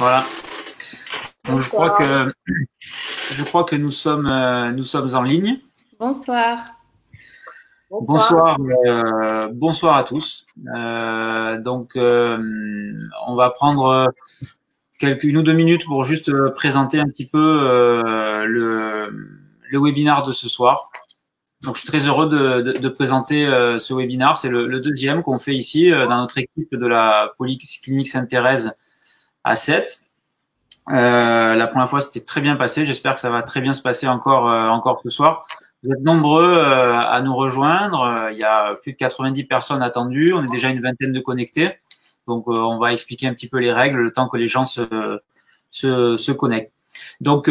Voilà. Donc, Bonsoir. je crois que nous sommes en ligne. Bonsoir. Bonsoir. Bonsoir, bonsoir à tous. On va prendre une ou deux minutes pour juste présenter un petit peu le webinaire de ce soir. Donc, je suis très heureux de présenter ce webinaire. C'est le deuxième qu'on fait ici dans notre équipe de la Polyclinique Sainte-Thérèse à 7. La première fois, c'était très bien passé. J'espère que ça va très bien se passer encore ce soir. Vous êtes nombreux à nous rejoindre. Il y a plus de 90 personnes attendues. On est déjà une vingtaine de connectés. Donc, on va expliquer un petit peu les règles le temps que les gens se connectent. Donc,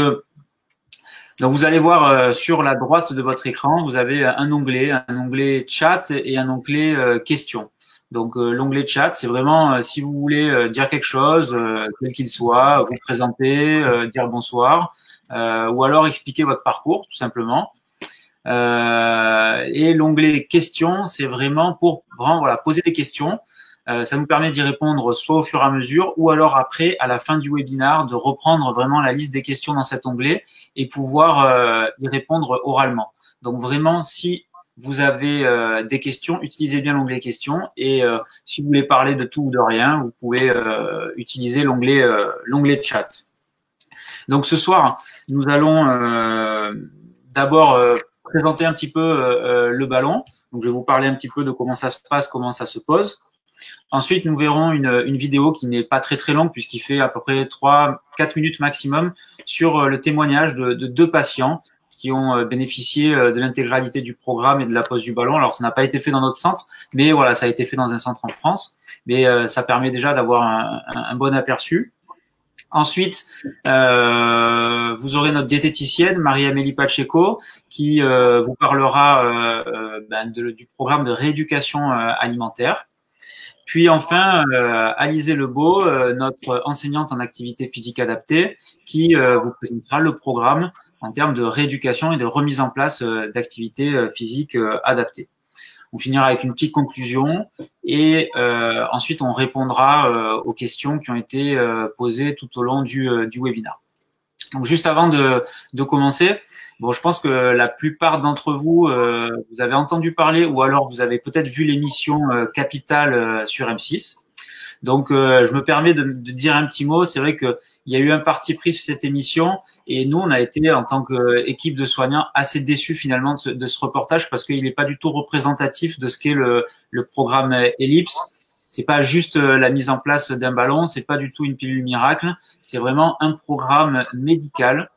vous allez voir sur la droite de votre écran, vous avez un onglet chat et un onglet questions. Donc l'onglet chat, c'est vraiment si vous voulez dire quelque chose, quel qu'il soit, vous présenter, dire bonsoir, ou alors expliquer votre parcours tout simplement. Et l'onglet questions, c'est vraiment pour voilà, poser des questions. Ça nous permet d'y répondre soit au fur et à mesure ou alors après, à la fin du webinaire, de reprendre vraiment la liste des questions dans cet onglet et pouvoir y répondre oralement. Donc vraiment, si vous avez des questions, utilisez bien l'onglet questions et si vous voulez parler de tout ou de rien, vous pouvez utiliser l'onglet chat. Donc ce soir, nous allons d'abord présenter un petit peu le ballon. Donc je vais vous parler un petit peu de comment ça se passe, comment ça se pose. Ensuite, nous verrons une vidéo qui n'est pas très très longue puisqu'il fait à peu près 3-4 minutes maximum sur le témoignage de deux patients qui ont bénéficié de l'intégralité du programme et de la pose du ballon. Alors, ça n'a pas été fait dans notre centre, mais voilà, ça a été fait dans un centre en France. Mais ça permet déjà d'avoir un bon aperçu. Ensuite, vous aurez notre diététicienne, Marie-Amélie Pacheco, qui vous parlera du programme de rééducation alimentaire. Puis enfin, Alizé Lebeau, notre enseignante en activité physique adaptée, qui vous présentera le programme en termes de rééducation et de remise en place d'activités physiques adaptées. On finira avec une petite conclusion et ensuite on répondra aux questions qui ont été posées tout au long du webinaire. Donc juste avant de commencer, bon, je pense que la plupart d'entre vous, vous avez entendu parler ou alors vous avez peut-être vu l'émission Capital sur M6. Donc je me permets de dire un petit mot. C'est vrai qu'il y a eu un parti pris sur cette émission et nous, on a été en tant qu'équipe de soignants assez déçus finalement de ce reportage parce qu'il n'est pas du tout représentatif de ce qu'est le programme Ellipse. C'est pas juste la mise en place d'un ballon, c'est pas du tout une pilule miracle, c'est vraiment un programme médical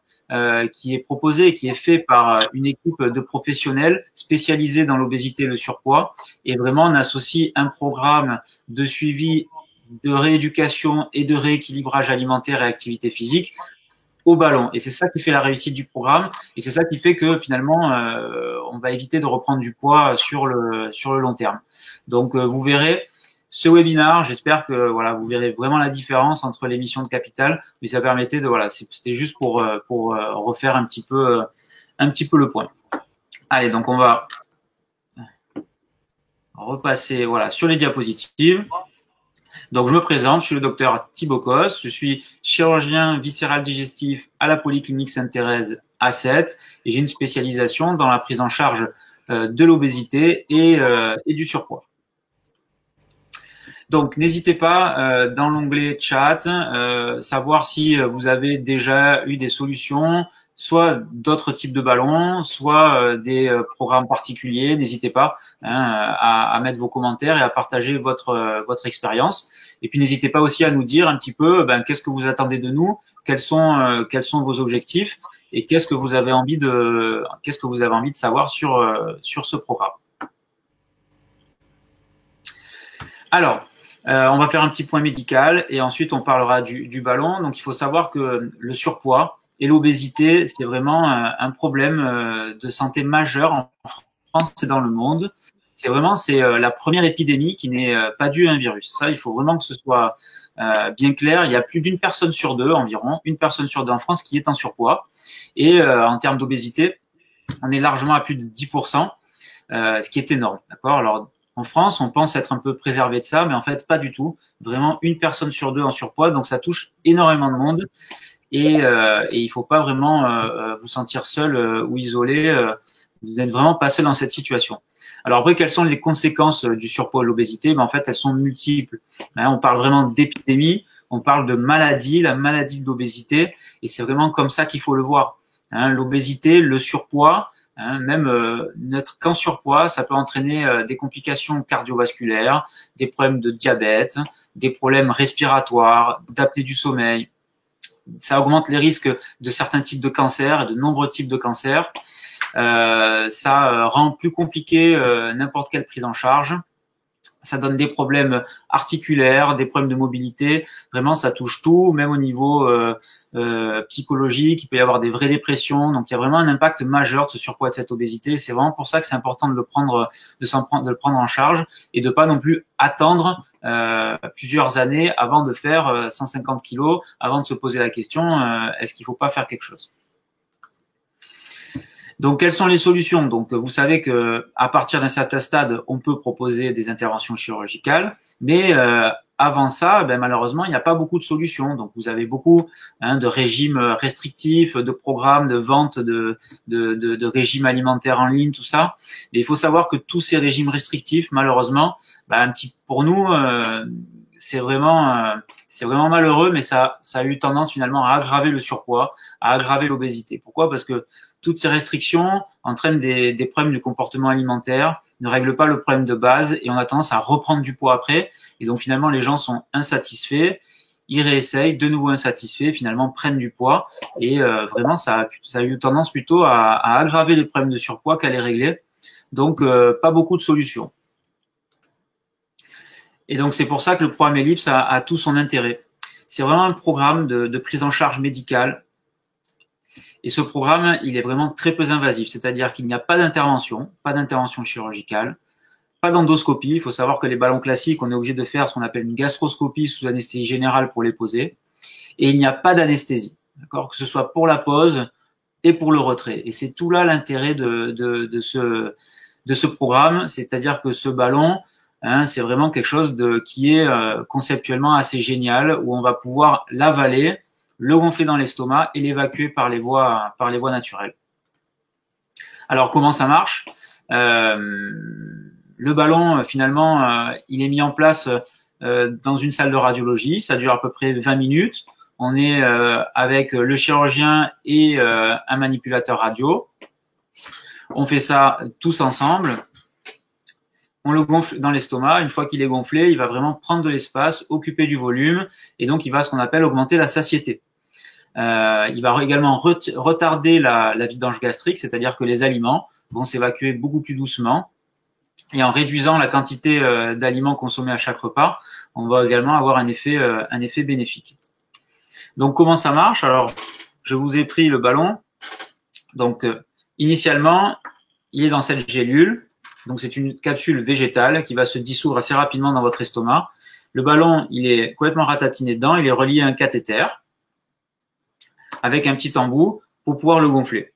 qui est proposé et qui est fait par une équipe de professionnels spécialisés dans l'obésité et le surpoids. Et vraiment, on associe un programme de suivi, de rééducation et de rééquilibrage alimentaire et activité physique au ballon. Et c'est ça qui fait la réussite du programme. Et c'est ça qui fait que finalement, on va éviter de reprendre du poids sur le long terme. Donc, vous verrez ce webinaire, j'espère que voilà, vous verrez vraiment la différence entre l'émission de Capital, mais ça permettait de voilà, c'était juste pour refaire un petit peu le point. Allez, donc on va repasser voilà sur les diapositives. Donc je me présente, je suis le docteur Thibaut Cos, je suis chirurgien viscéral digestif à la Polyclinique Sainte-Thérèse à 7 et j'ai une spécialisation dans la prise en charge de l'obésité et du surpoids. Donc, n'hésitez pas dans l'onglet chat, savoir si vous avez déjà eu des solutions, soit d'autres types de ballons, soit des programmes particuliers. N'hésitez pas à mettre vos commentaires et à partager votre expérience. Et puis, n'hésitez pas aussi à nous dire un petit peu qu'est-ce que vous attendez de nous, quels sont vos objectifs et qu'est-ce que vous avez envie de savoir sur ce programme. Alors, on va faire un petit point médical et ensuite on parlera du ballon. Donc, il faut savoir que le surpoids et l'obésité, c'est vraiment un problème de santé majeur en France et dans le monde. C'est la première épidémie qui n'est pas due à un virus. Ça, il faut vraiment que ce soit bien clair. Il y a plus d'une personne sur deux environ, une personne sur deux en France qui est en surpoids. Et en termes d'obésité, on est largement à plus de 10%, ce qui est énorme. D'accord ? Alors, En France, on pense être un peu préservé de ça, mais en fait, pas du tout. Vraiment, une personne sur deux en surpoids, donc ça touche énormément de monde. Et il faut pas vraiment vous sentir seul ou isolé. Vous n'êtes vraiment pas seul dans cette situation. Alors après, quelles sont les conséquences du surpoids et de l'obésité? Ben, en fait, elles sont multiples. Hein, on parle vraiment d'épidémie, on parle de maladie, la maladie de l'obésité, et c'est vraiment comme ça qu'il faut le voir. Hein, l'obésité, le surpoids, hein, même n'être qu'en surpoids, ça peut entraîner des complications cardiovasculaires, des problèmes de diabète, des problèmes respiratoires, d'apnée du sommeil. Ça augmente les risques de certains types de cancers et de nombreux types de cancers. Ça rend plus compliqué n'importe quelle prise en charge. Ça donne des problèmes articulaires, des problèmes de mobilité. Vraiment, ça touche tout, même au niveau psychologique. Il peut y avoir des vraies dépressions. Donc, il y a vraiment un impact majeur de ce surpoids et de cette obésité. C'est vraiment pour ça que c'est important de le prendre, de le prendre en charge et de pas non plus attendre plusieurs années avant de faire 150 kilos, avant de se poser la question est-ce qu'il faut pas faire quelque chose? Donc, quelles sont les solutions? Donc, vous savez que à partir d'un certain stade, on peut proposer des interventions chirurgicales, mais avant ça, malheureusement, il n'y a pas beaucoup de solutions. Donc, vous avez beaucoup de régimes restrictifs, de programmes de vente de régimes alimentaires en ligne, tout ça. Et il faut savoir que tous ces régimes restrictifs, malheureusement, pour nous, c'est vraiment malheureux, mais ça a eu tendance finalement à aggraver le surpoids, à aggraver l'obésité. Pourquoi? Parce que toutes ces restrictions entraînent des problèmes du comportement alimentaire, ne règlent pas le problème de base et on a tendance à reprendre du poids après. Et donc finalement, les gens sont insatisfaits, ils réessayent, de nouveau insatisfaits, finalement prennent du poids. Et vraiment, ça a eu tendance plutôt à aggraver les problèmes de surpoids qu'à les régler. Donc, pas beaucoup de solutions. Et donc, c'est pour ça que le programme Ellipse a tout son intérêt. C'est vraiment un programme de prise en charge médicale. Et ce programme, il est vraiment très peu invasif, c'est-à-dire qu'il n'y a pas d'intervention chirurgicale, pas d'endoscopie. Il faut savoir que les ballons classiques, on est obligé de faire ce qu'on appelle une gastroscopie sous anesthésie générale pour les poser. Et il n'y a pas d'anesthésie, d'accord, que ce soit pour la pose et pour le retrait. Et c'est tout là l'intérêt de ce programme, c'est-à-dire que ce ballon, c'est vraiment quelque chose qui est conceptuellement assez génial, où on va pouvoir l'avaler, le gonfler dans l'estomac et l'évacuer par les voies naturelles. Alors comment ça marche? Le ballon, finalement, il est mis en place dans une salle de radiologie. Ça dure à peu près 20 minutes. On est avec le chirurgien et un manipulateur radio. On fait ça tous ensemble. On le gonfle dans l'estomac. Une fois qu'il est gonflé, il va vraiment prendre de l'espace, occuper du volume, et donc il va ce qu'on appelle augmenter la satiété. Il va également retarder la vidange gastrique, c'est-à-dire que les aliments vont s'évacuer beaucoup plus doucement. Et en réduisant la quantité d'aliments consommés à chaque repas, on va également avoir un effet bénéfique. Donc comment ça marche? Alors, je vous ai pris le ballon. Donc initialement, il est dans cette gélule. Donc c'est une capsule végétale qui va se dissoudre assez rapidement dans votre estomac. Le ballon, il est complètement ratatiné dedans, il est relié à un cathéter avec un petit embout pour pouvoir le gonfler.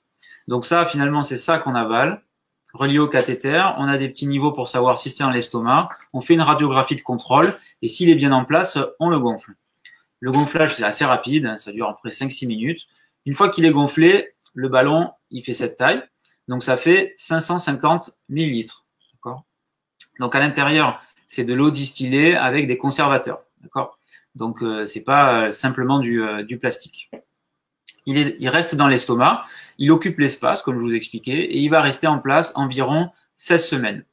Donc ça, finalement, c'est ça qu'on avale. Relié au cathéter, on a des petits niveaux pour savoir si c'est dans l'estomac. On fait une radiographie de contrôle et s'il est bien en place, on le gonfle. Le gonflage, c'est assez rapide, ça dure à peu près 5-6 minutes. Une fois qu'il est gonflé, le ballon, il fait cette taille. Donc ça fait 550 millilitres. D'accord. Donc à l'intérieur, c'est de l'eau distillée avec des conservateurs. D'accord. Donc c'est pas simplement du plastique. Il reste dans l'estomac, il occupe l'espace, comme je vous expliquais, et il va rester en place environ 16 semaines.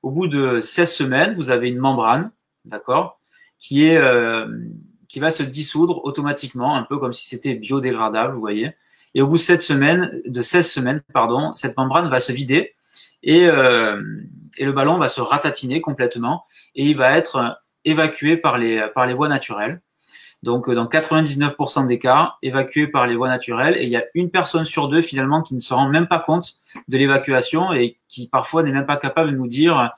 Au bout de 16 semaines, vous avez une membrane, d'accord, qui va se dissoudre automatiquement, un peu comme si c'était biodégradable, vous voyez. Et au bout de 16 semaines, cette membrane va se vider et le ballon va se ratatiner complètement et il va être évacué par les voies naturelles. Donc, dans 99% des cas, évacué par les voies naturelles. Et il y a une personne sur deux, finalement, qui ne se rend même pas compte de l'évacuation et qui, parfois, n'est même pas capable de nous dire,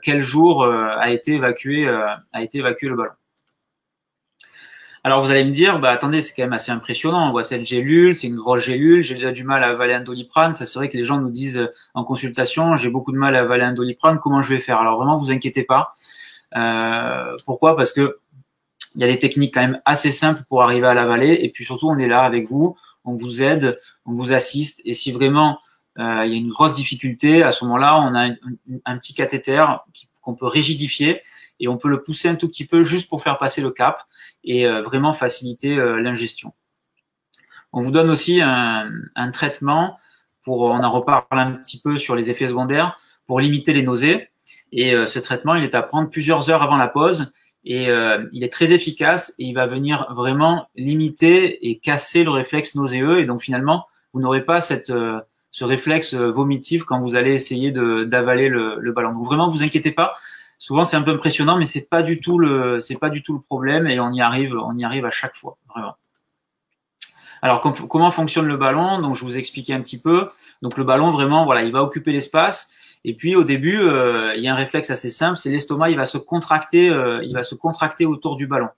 quel jour a été évacué le ballon. Alors vous allez me dire, bah attendez, c'est quand même assez impressionnant. On voit cette gélule, c'est une grosse gélule. J'ai déjà du mal à avaler un Doliprane. Ça, c'est vrai que les gens nous disent en consultation, j'ai beaucoup de mal à avaler un Doliprane. Comment je vais faire? Alors vraiment, vous inquiétez pas. Pourquoi? Parce que il y a des techniques quand même assez simples pour arriver à l'avaler. Et puis surtout, on est là avec vous, on vous aide, on vous assiste. Et si vraiment il y a une grosse difficulté, à ce moment-là, on a un petit cathéter qu'on peut rigidifier et on peut le pousser un tout petit peu juste pour faire passer le cap et vraiment faciliter l'ingestion. On vous donne aussi un traitement on en reparle un petit peu sur les effets secondaires, pour limiter les nausées. Et ce traitement, il est à prendre plusieurs heures avant la pause et il est très efficace et il va venir vraiment limiter et casser le réflexe nauséeux. Et donc finalement, vous n'aurez pas ce réflexe vomitif quand vous allez essayer d'avaler le ballon. Donc vraiment, vous inquiétez pas. Souvent, c'est un peu impressionnant, mais c'est pas du tout le problème et on y arrive à chaque fois, vraiment. Alors, comment fonctionne le ballon? Donc, je vous ai expliqué un petit peu. Donc, le ballon, vraiment, voilà, il va occuper l'espace. Et puis, au début, il y a un réflexe assez simple, c'est l'estomac, il va se contracter autour du ballon.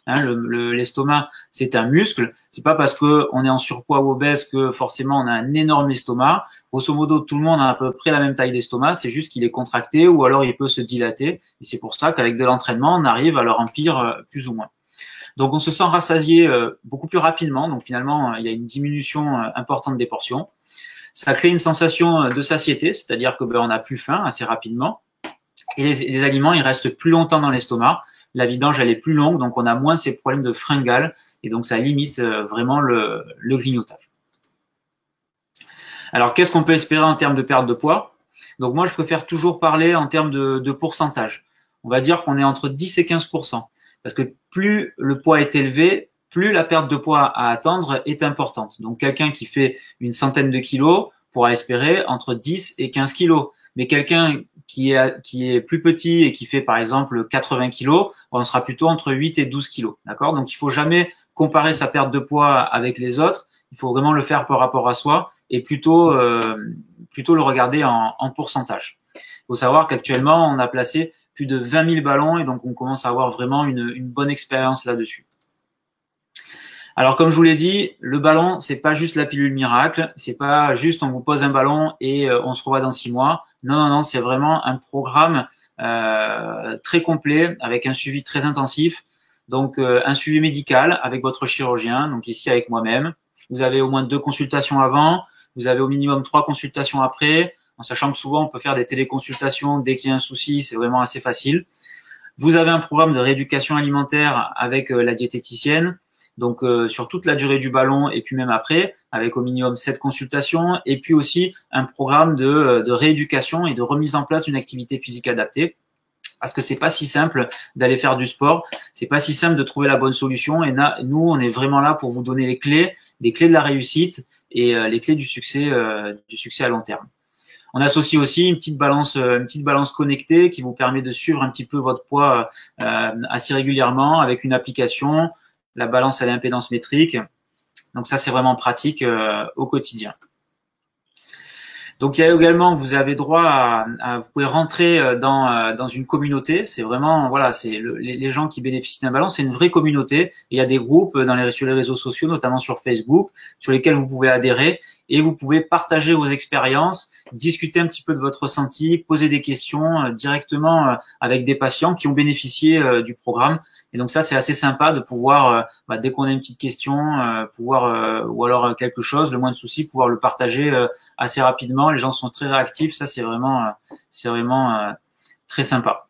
Hein, l'estomac, c'est un muscle. C'est pas parce que on est en surpoids ou obèse que forcément on a un énorme estomac. Grosso modo, tout le monde a à peu près la même taille d'estomac. C'est juste qu'il est contracté ou alors il peut se dilater. Et c'est pour ça qu'avec de l'entraînement, on arrive à le remplir plus ou moins. Donc, on se sent rassasié beaucoup plus rapidement. Donc, finalement, il y a une diminution importante des portions. Ça crée une sensation de satiété, c'est-à-dire que on n'a plus faim assez rapidement. Et les aliments, ils restent plus longtemps dans l'estomac. La vidange, elle est plus longue, donc on a moins ces problèmes de fringales. Et donc, ça limite vraiment le grignotage. Alors, qu'est-ce qu'on peut espérer en termes de perte de poids? Donc, moi, je préfère toujours parler en termes de pourcentage. On va dire qu'on est entre 10 et 15%. Parce que plus le poids est élevé, plus la perte de poids à attendre est importante. Donc, quelqu'un qui fait une centaine de kilos pourra espérer entre 10 et 15 kilos. Mais quelqu'un qui est plus petit et qui fait, par exemple, 80 kilos, on sera plutôt entre 8 et 12 kilos. D'accord? Donc, il faut jamais comparer sa perte de poids avec les autres. Il faut vraiment le faire par rapport à soi et plutôt le regarder en pourcentage. Il faut savoir qu'actuellement, on a placé plus de 20 000 ballons et donc on commence à avoir vraiment une bonne expérience là-dessus. Alors comme je vous l'ai dit, le ballon, c'est pas juste la pilule miracle, c'est pas juste on vous pose un ballon et on se revoit dans 6 mois. Non, c'est vraiment un programme très complet avec un suivi très intensif. Donc un suivi médical avec votre chirurgien, donc ici avec moi-même. Vous avez au moins 2 consultations avant, vous avez au minimum 3 consultations après. En sachant que souvent, on peut faire des téléconsultations dès qu'il y a un souci, c'est vraiment assez facile. Vous avez un programme de rééducation alimentaire avec la diététicienne, donc sur toute la durée du ballon et puis même après, avec au minimum 7 consultations, et puis aussi un programme de rééducation et de remise en place d'une activité physique adaptée. Parce que c'est pas si simple d'aller faire du sport, c'est pas si simple de trouver la bonne solution. Et nous, on est vraiment là pour vous donner les clés de la réussite et les clés du succès à long terme. On associe aussi une petite balance connectée qui vous permet de suivre un petit peu votre poids assez régulièrement avec une application, la balance à l'impédance métrique. Donc ça, c'est vraiment pratique au quotidien. Donc il y a également, vous avez droit vous pouvez rentrer dans une communauté. C'est vraiment, voilà, c'est les gens qui bénéficient d'un ballon, c'est une vraie communauté. Et il y a des groupes sur les réseaux sociaux, notamment sur Facebook, sur lesquels vous pouvez adhérer et vous pouvez partager vos expériences, discuter un petit peu de votre ressenti, poser des questions directement avec des patients qui ont bénéficié du programme. Et donc ça, c'est assez sympa de pouvoir, dès qu'on a une petite question, ou alors quelque chose, le moindre souci, pouvoir le partager assez rapidement. Les gens sont très réactifs. Ça, c'est vraiment très sympa.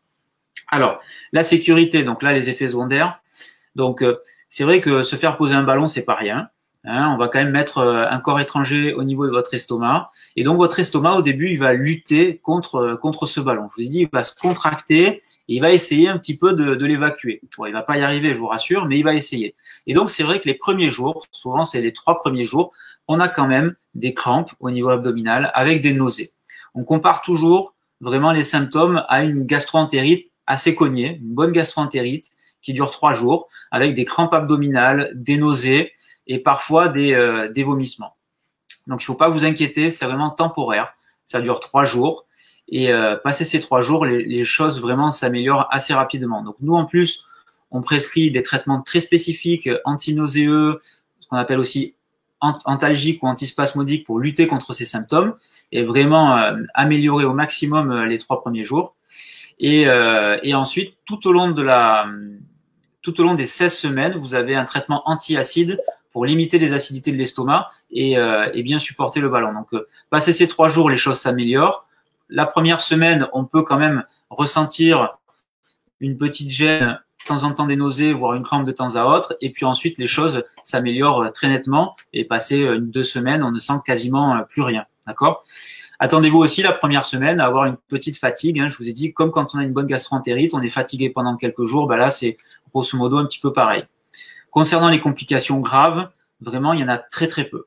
Alors, la sécurité. Donc là, les effets secondaires. Donc, c'est vrai que se faire poser un ballon, c'est pas rien. Hein, on va quand même mettre un corps étranger au niveau de votre estomac. Et donc, votre estomac, au début, il va lutter contre ce ballon. Je vous ai dit, il va se contracter et il va essayer un petit peu de l'évacuer. Bon, il va pas y arriver, je vous rassure, mais il va essayer. Et donc, c'est vrai que les premiers jours, souvent, c'est les 3 premiers jours, on a quand même des crampes au niveau abdominal avec des nausées. On compare toujours vraiment les symptômes à une gastro-entérite assez cognée, une bonne gastro-entérite qui dure 3 jours avec des crampes abdominales, des nausées et parfois des vomissements. Donc il faut pas vous inquiéter, c'est vraiment temporaire. Ça dure 3 jours et passé ces 3 jours, les choses vraiment s'améliorent assez rapidement. Donc nous en plus, on prescrit des traitements très spécifiques, antinauséeux, ce qu'on appelle aussi antalgiques ou antispasmodiques pour lutter contre ces symptômes et vraiment améliorer au maximum les 3 premiers jours. Et ensuite, tout au long des 16 semaines, vous avez un traitement anti-acide pour limiter les acidités de l'estomac et bien supporter le ballon. Donc, passé ces 3 jours, les choses s'améliorent. La première semaine, on peut quand même ressentir une petite gêne, de temps en temps des nausées, voire une crampe de temps à autre. Et puis ensuite, les choses s'améliorent très nettement. Et passé 2 semaines, on ne sent quasiment plus rien. D'accord ? Attendez-vous aussi la première semaine à avoir une petite fatigue. Je vous ai dit, comme quand on a une bonne gastroentérite, on est fatigué pendant quelques jours. Là, c'est grosso modo un petit peu pareil. Concernant les complications graves, vraiment, il y en a très très peu.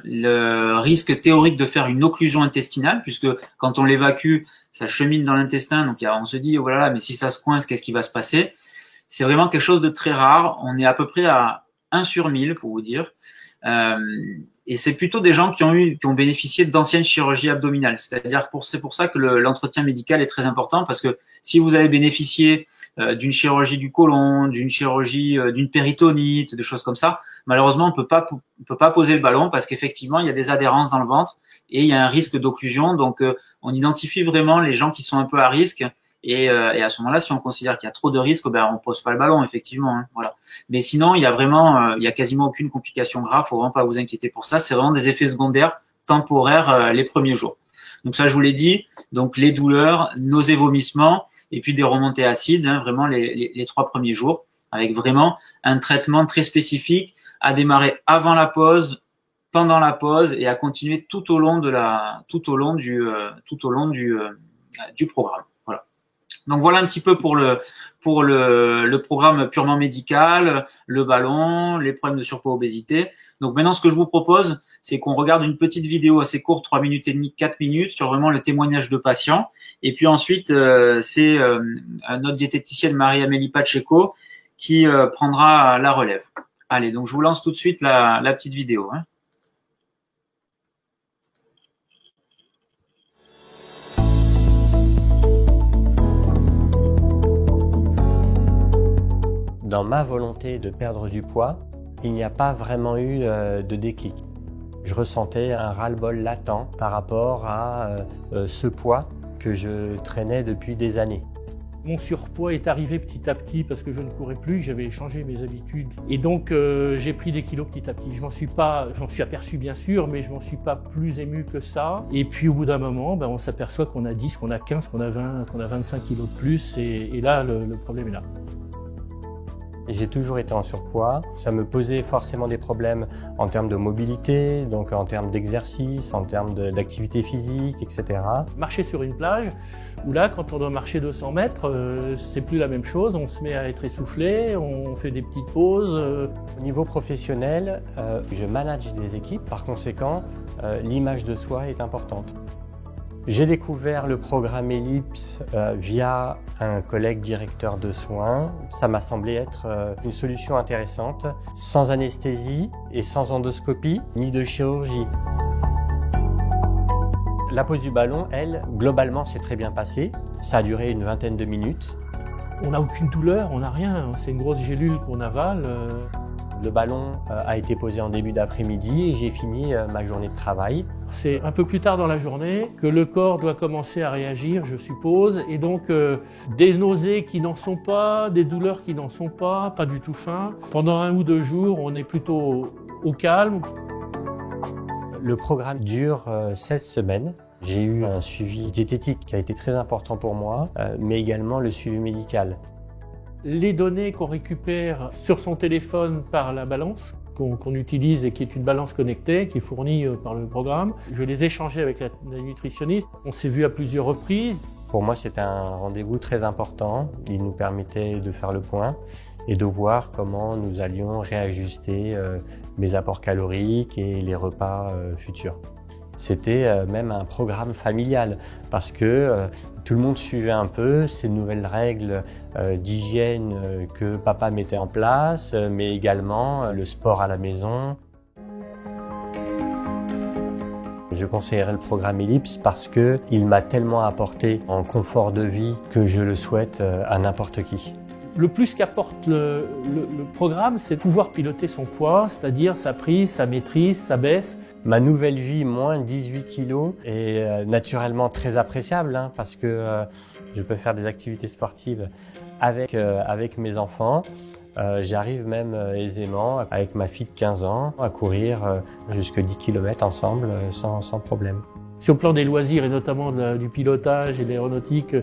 Le risque théorique de faire une occlusion intestinale, puisque quand on l'évacue, ça chemine dans l'intestin, donc on se dit, oh là là, mais si ça se coince, qu'est-ce qui va se passer ? C'est vraiment quelque chose de très rare. On est à peu près à 1 sur 1000, pour vous dire. Et c'est plutôt des gens qui ont bénéficié d'anciennes chirurgies abdominales. C'est-à-dire c'est pour ça que l'entretien médical est très important, parce que si vous avez bénéficié d'une chirurgie du côlon, d'une chirurgie, d'une péritonite, des choses comme ça, malheureusement, on peut pas poser le ballon parce qu'effectivement, il y a des adhérences dans le ventre et il y a un risque d'occlusion. Donc, on identifie vraiment les gens qui sont un peu à risque. Et à ce moment-là, si on considère qu'il y a trop de risques, on pose pas le ballon, effectivement. Voilà. Mais sinon, il y a quasiment aucune complication grave. Faut vraiment pas vous inquiéter pour ça. C'est vraiment des effets secondaires temporaires les premiers jours. Donc ça, je vous l'ai dit. Donc les douleurs, nausées, vomissements, et puis des remontées acides, vraiment les 3 premiers jours, avec vraiment un traitement très spécifique à démarrer avant la pause, pendant la pause et à continuer tout au long du programme. Donc voilà un petit peu pour le programme purement médical, le ballon, les problèmes de surpoids, obésité. Donc maintenant, ce que je vous propose, c'est qu'on regarde une petite vidéo assez courte, 3 minutes et demie, 4 minutes, sur vraiment le témoignage de patients. Et puis ensuite, c'est notre diététicienne Marie-Amélie Pacheco qui prendra la relève. Allez, donc je vous lance tout de suite la petite vidéo. Dans ma volonté de perdre du poids, il n'y a pas vraiment eu de déclic. Je ressentais un ras-le-bol latent par rapport à ce poids que je traînais depuis des années. Mon surpoids est arrivé petit à petit parce que je ne courais plus, j'avais changé mes habitudes. Et donc j'ai pris des kilos petit à petit. J'en suis aperçu bien sûr, mais je m'en suis pas plus ému que ça. Et puis au bout d'un moment, on s'aperçoit qu'on a 10, qu'on a 15, qu'on a 20, qu'on a 25 kilos de plus. Et là, le problème est là. J'ai toujours été en surpoids. Ça me posait forcément des problèmes en termes de mobilité, donc en termes d'exercice, en termes d'activité physique, etc. Marcher sur une plage, où là, quand on doit marcher 200 mètres, c'est plus la même chose. On se met à être essoufflé, on fait des petites pauses. Au niveau professionnel, je manage des équipes. Par conséquent, l'image de soi est importante. J'ai découvert le programme Ellipse via un collègue directeur de soins. Ça m'a semblé être une solution intéressante, sans anesthésie et sans endoscopie, ni de chirurgie. La pose du ballon, elle, globalement, s'est très bien passée. Ça a duré une vingtaine de minutes. On n'a aucune douleur, on n'a rien. C'est une grosse gélule qu'on avale. Le ballon a été posé en début d'après-midi et j'ai fini ma journée de travail. C'est un peu plus tard dans la journée que le corps doit commencer à réagir, je suppose, et donc des nausées qui n'en sont pas, des douleurs qui n'en sont pas du tout fin. Pendant 1 ou 2 jours, on est plutôt au calme. Le programme dure 16 semaines. J'ai eu un suivi diététique qui a été très important pour moi, mais également le suivi médical. Les données qu'on récupère sur son téléphone par la balance, qu'on utilise et qui est une balance connectée, qui est fournie par le programme, je les ai échangées avec la nutritionniste. On s'est vu à plusieurs reprises. Pour moi, c'était un rendez-vous très important. Il nous permettait de faire le point et de voir comment nous allions réajuster mes apports caloriques et les repas futurs. C'était même un programme familial parce que tout le monde suivait un peu ces nouvelles règles d'hygiène que papa mettait en place, mais également le sport à la maison. Je conseillerais le programme Ellipse parce qu'il m'a tellement apporté en confort de vie que je le souhaite à n'importe qui. Le plus qu'apporte le programme, c'est de pouvoir piloter son poids, c'est-à-dire sa prise, sa maîtrise, sa baisse. Ma nouvelle vie, moins 18 kilos, est naturellement très appréciable parce que je peux faire des activités sportives avec mes enfants. J'arrive même aisément, avec ma fille de 15 ans, à courir jusque 10 km ensemble sans problème. Sur le plan des loisirs et notamment du pilotage et de l'aéronautique,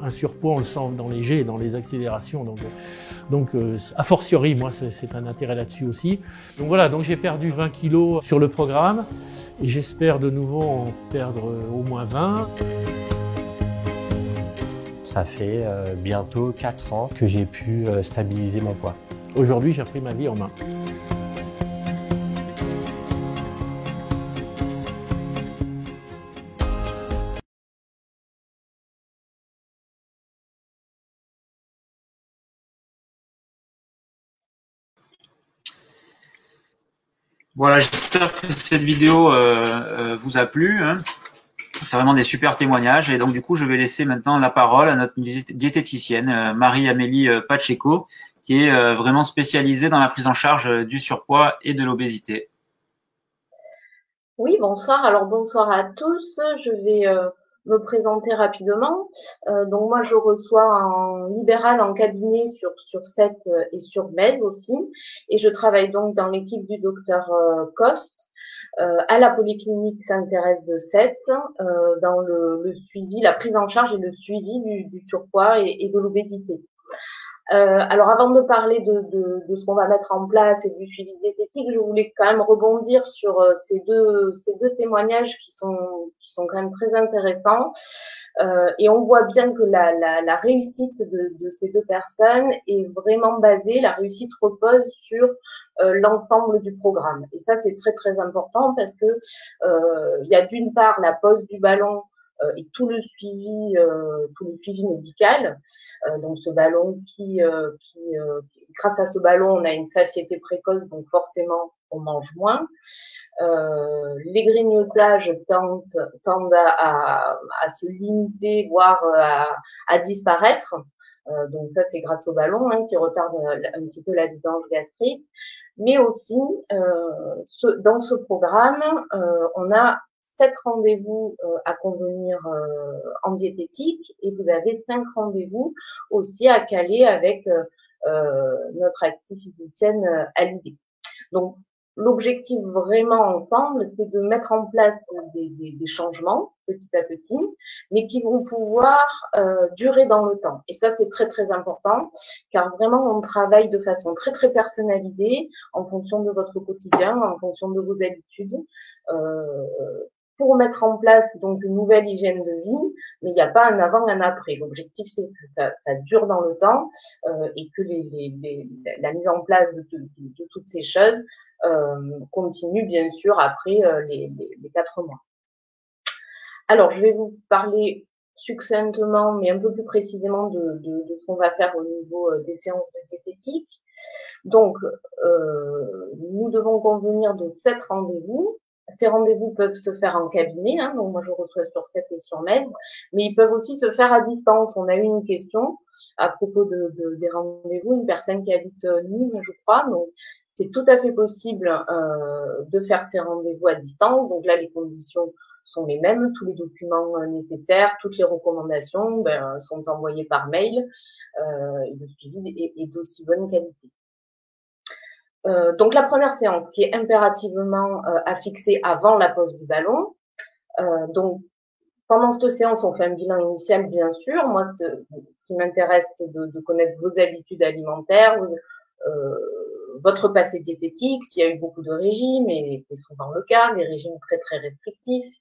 un surpoids, on le sent dans les jets, dans les accélérations. Donc a fortiori, moi, c'est un intérêt là-dessus aussi. Donc voilà, donc j'ai perdu 20 kilos sur le programme et j'espère de nouveau en perdre au moins 20. Ça fait bientôt 4 ans que j'ai pu stabiliser mon poids. Aujourd'hui, j'ai pris ma vie en main. Voilà, j'espère que cette vidéo vous a plu. C'est vraiment des super témoignages. Et donc, du coup, je vais laisser maintenant la parole à notre diététicienne, Marie-Amélie Pacheco, qui est vraiment spécialisée dans la prise en charge du surpoids et de l'obésité. Oui, bonsoir. Alors, bonsoir à tous. Je vais me présenter rapidement. Donc, moi, je reçois en libéral en cabinet sur 7 et sur Metz aussi. Et je travaille donc dans l'équipe du docteur Coste à la polyclinique Sainte-Thérèse de Sète dans le suivi, la prise en charge et le suivi du surpoids et de l'obésité. Alors avant de parler de ce qu'on va mettre en place et du suivi diététique, je voulais quand même rebondir sur ces deux témoignages qui sont quand même très intéressants. Et on voit bien que la réussite de ces deux personnes est vraiment basée, la réussite repose sur l'ensemble du programme. Et ça, c'est très très important parce que il y a d'une part la pose du ballon et tout le suivi médical. Donc ce ballon grâce à ce ballon, on a une satiété précoce, donc forcément on mange moins. Les grignotages tendent à se limiter, voire à disparaître. Donc ça, c'est grâce au ballon qui retarde un petit peu la vidange gastrique. Mais aussi, dans ce programme, on a 7 rendez-vous à convenir en diététique et vous avez 5 rendez-vous aussi à caler avec notre active physicienne Alizée. Donc, l'objectif vraiment ensemble, c'est de mettre en place des changements petit à petit, mais qui vont pouvoir durer dans le temps. Et ça, c'est très très important, car vraiment, on travaille de façon très très personnalisée, en fonction de votre quotidien, en fonction de vos habitudes, pour mettre en place donc une nouvelle hygiène de vie, mais il n'y a pas un avant, un après. L'objectif, c'est que ça dure dans le temps et que la mise en place de toutes ces choses continue bien sûr après les 4 mois. Alors, je vais vous parler succinctement, mais un peu plus précisément de ce qu'on va faire au niveau des séances de diététique. Donc, nous devons convenir de 7 rendez-vous. Ces rendez-vous peuvent se faire en cabinet, donc moi je reçois sur 7 et sur Metz, mais ils peuvent aussi se faire à distance. On a eu une question à propos des rendez-vous, une personne qui habite Nîmes, je crois, donc c'est tout à fait possible de faire ces rendez-vous à distance. Donc là, les conditions sont les mêmes, tous les documents nécessaires, toutes les recommandations sont envoyées par mail et le suivi est d'aussi bonne qualité. Donc la première séance qui est impérativement à fixer avant la pose du ballon. Donc pendant cette séance, on fait un bilan initial, bien sûr. Moi, ce qui m'intéresse, c'est de connaître vos habitudes alimentaires, votre passé diététique, s'il y a eu beaucoup de régimes, et c'est souvent le cas, des régimes très très restrictifs.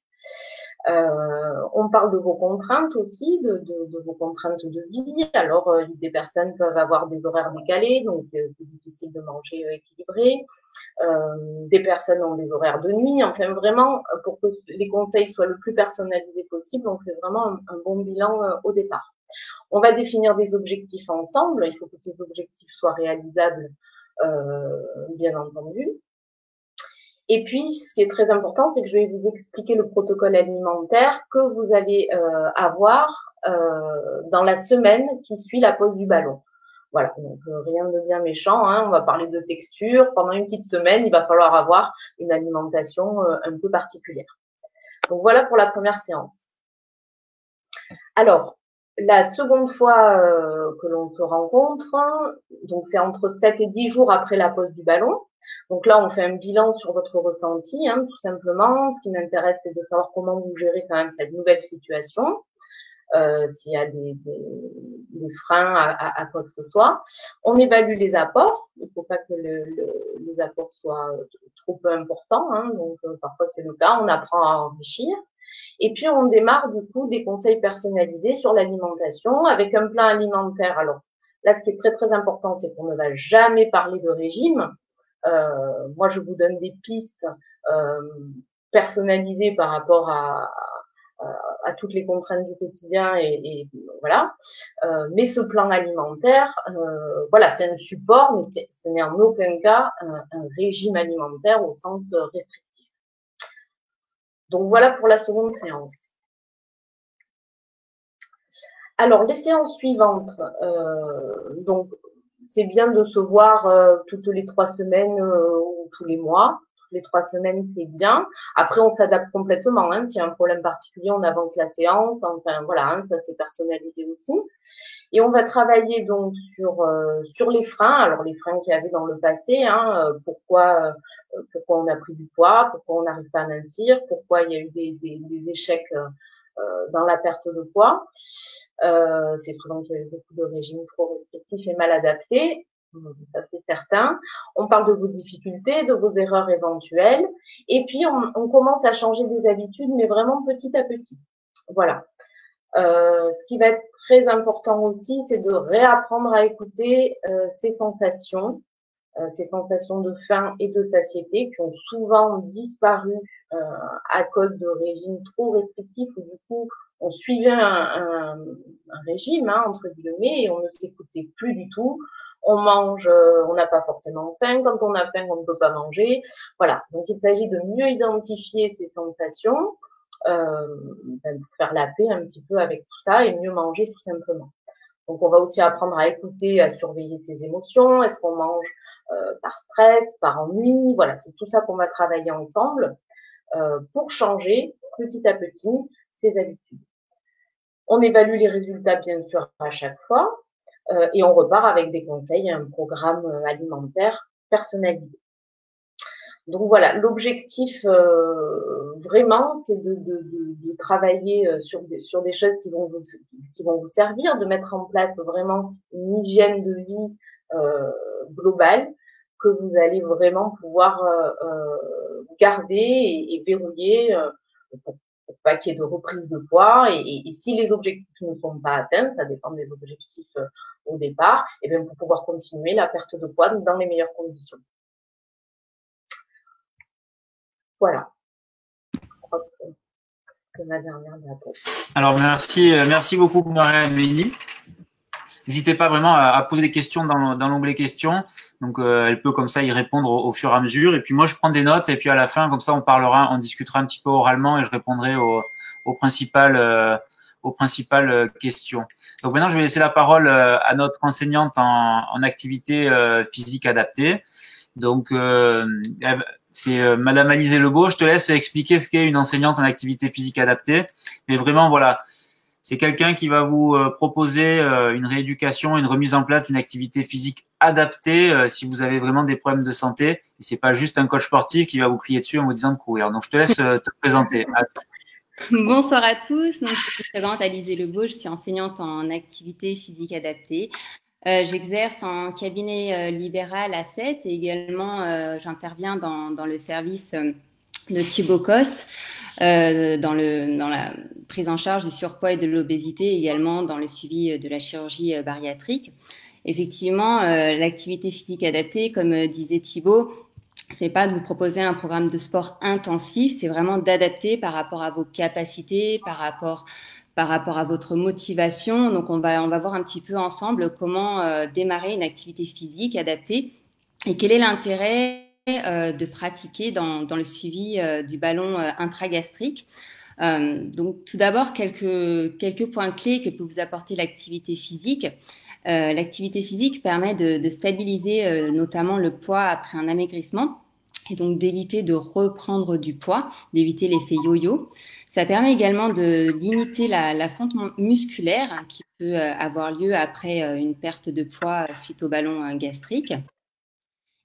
On parle de vos contraintes aussi, de vos contraintes de vie. Alors, des personnes peuvent avoir des horaires décalés, donc c'est difficile de manger équilibré. Des personnes ont des horaires de nuit. Enfin, vraiment, pour que les conseils soient le plus personnalisés possible, on fait vraiment un bon bilan au départ. On va définir des objectifs ensemble. Il faut que ces objectifs soient réalisables, bien entendu. Et puis, ce qui est très important, c'est que je vais vous expliquer le protocole alimentaire que vous allez avoir dans la semaine qui suit la pose du ballon. Voilà, donc rien de bien méchant, hein, on va parler de texture. Pendant une petite semaine, il va falloir avoir une alimentation un peu particulière. Donc voilà pour la première séance. Alors, la seconde fois que l'on se rencontre, donc c'est entre 7 et 10 jours après la pose du ballon. Donc là, on fait un bilan sur votre ressenti, hein, tout simplement. Ce qui m'intéresse, c'est de savoir comment vous gérez quand même cette nouvelle situation. S'il y a des freins à quoi que ce soit. On évalue les apports. Il ne faut pas que les apports soient trop peu importants, hein, donc parfois c'est le cas. On apprend à enrichir. Et puis on démarre du coup des conseils personnalisés sur l'alimentation avec un plan alimentaire. Alors là, ce qui est très très important, c'est qu'on ne va jamais parler de régime. Moi, je vous donne des pistes personnalisées par rapport à toutes les contraintes du quotidien et voilà. Mais ce plan alimentaire, voilà, c'est un support, mais ce n'est en aucun cas un régime alimentaire au sens restrictif. Donc voilà pour la seconde séance. Alors les séances suivantes, donc c'est bien de se voir toutes les 3 semaines ou tous les mois. Les 3 semaines, c'est bien. Après, on s'adapte complètement. Hein. S'il y a un problème particulier, on avance la séance. Enfin, voilà, hein, ça c'est personnalisé aussi. Et on va travailler donc sur les freins. Alors les freins qu'il y avait dans le passé. Hein, pourquoi on a pris du poids, pourquoi on n'arrive pas à mincir, pourquoi il y a eu des échecs dans la perte de poids. C'est souvent qu'il y a eu beaucoup de régimes trop restrictifs et mal adaptés. Ça c'est certain. On parle de vos difficultés, de vos erreurs éventuelles, et puis on commence à changer des habitudes, mais vraiment petit à petit. Voilà. Ce qui va être très important aussi, c'est de réapprendre à écouter ces sensations de faim et de satiété qui ont souvent disparu à cause de régimes trop restrictifs où du coup on suivait un régime hein, entre guillemets et on ne s'écoutait plus du tout. On mange, on n'a pas forcément faim. Quand on a faim, on ne peut pas manger. Voilà. Donc, il s'agit de mieux identifier ces sensations, pour faire la paix un petit peu avec tout ça et mieux manger tout simplement. Donc, on va aussi apprendre à écouter, à surveiller ses émotions. Est-ce qu'on mange par stress, par ennui? Voilà, c'est tout ça qu'on va travailler ensemble pour changer petit à petit ses habitudes. On évalue les résultats, bien sûr, à chaque fois. Et on repart avec des conseils et un programme alimentaire personnalisé. Donc voilà, l'objectif vraiment, c'est de travailler sur des choses qui vont vous servir, de mettre en place vraiment une hygiène de vie globale que vous allez vraiment pouvoir garder et verrouiller pour pas qu'il y ait de reprise de poids et si les objectifs ne sont pas atteints, ça dépend des objectifs au départ, et bien pour pouvoir continuer la perte de poids dans les meilleures conditions. Voilà. Je crois que c'est ma dernière date. Alors merci beaucoup Marie-Amélie. N'hésitez pas vraiment à poser des questions dans l'onglet questions. Donc elle peut comme ça y répondre au fur et à mesure. Et puis moi je prends des notes et puis à la fin comme ça on discutera un petit peu oralement et je répondrai aux principales questions. Donc maintenant je vais laisser la parole à notre enseignante en activité physique adaptée. Donc c'est Madame Alizée Lebeau. Je te laisse expliquer ce qu'est une enseignante en activité physique adaptée. Mais vraiment voilà. C'est quelqu'un qui va vous proposer une rééducation, une remise en place d'une activité physique adaptée si vous avez vraiment des problèmes de santé. Et c'est pas juste un coach sportif qui va vous crier dessus en vous disant de courir. Donc je te laisse te présenter. Bonsoir à tous. Donc, je me présente Alizée Lebeau. Je suis enseignante en activité physique adaptée. J'exerce en cabinet libéral à 7 et également j'interviens dans le service de Thibaut Coste. Dans la prise en charge du surpoids et de l'obésité, également dans le suivi de la chirurgie bariatrique. Effectivement, l'activité physique adaptée, comme disait Thibaut, c'est pas de vous proposer un programme de sport intensif, c'est vraiment d'adapter par rapport à vos capacités, par rapport à votre motivation. Donc on va voir un petit peu ensemble comment démarrer une activité physique adaptée et quel est l'intérêt de pratiquer dans le suivi du ballon intragastrique. Donc tout d'abord quelques points clés que peut vous apporter l'activité physique. L'activité physique permet de stabiliser notamment le poids après un amaigrissement et donc d'éviter de reprendre du poids, d'éviter l'effet yo-yo. Ça permet également de limiter la fonte musculaire qui peut avoir lieu après une perte de poids suite au ballon gastrique.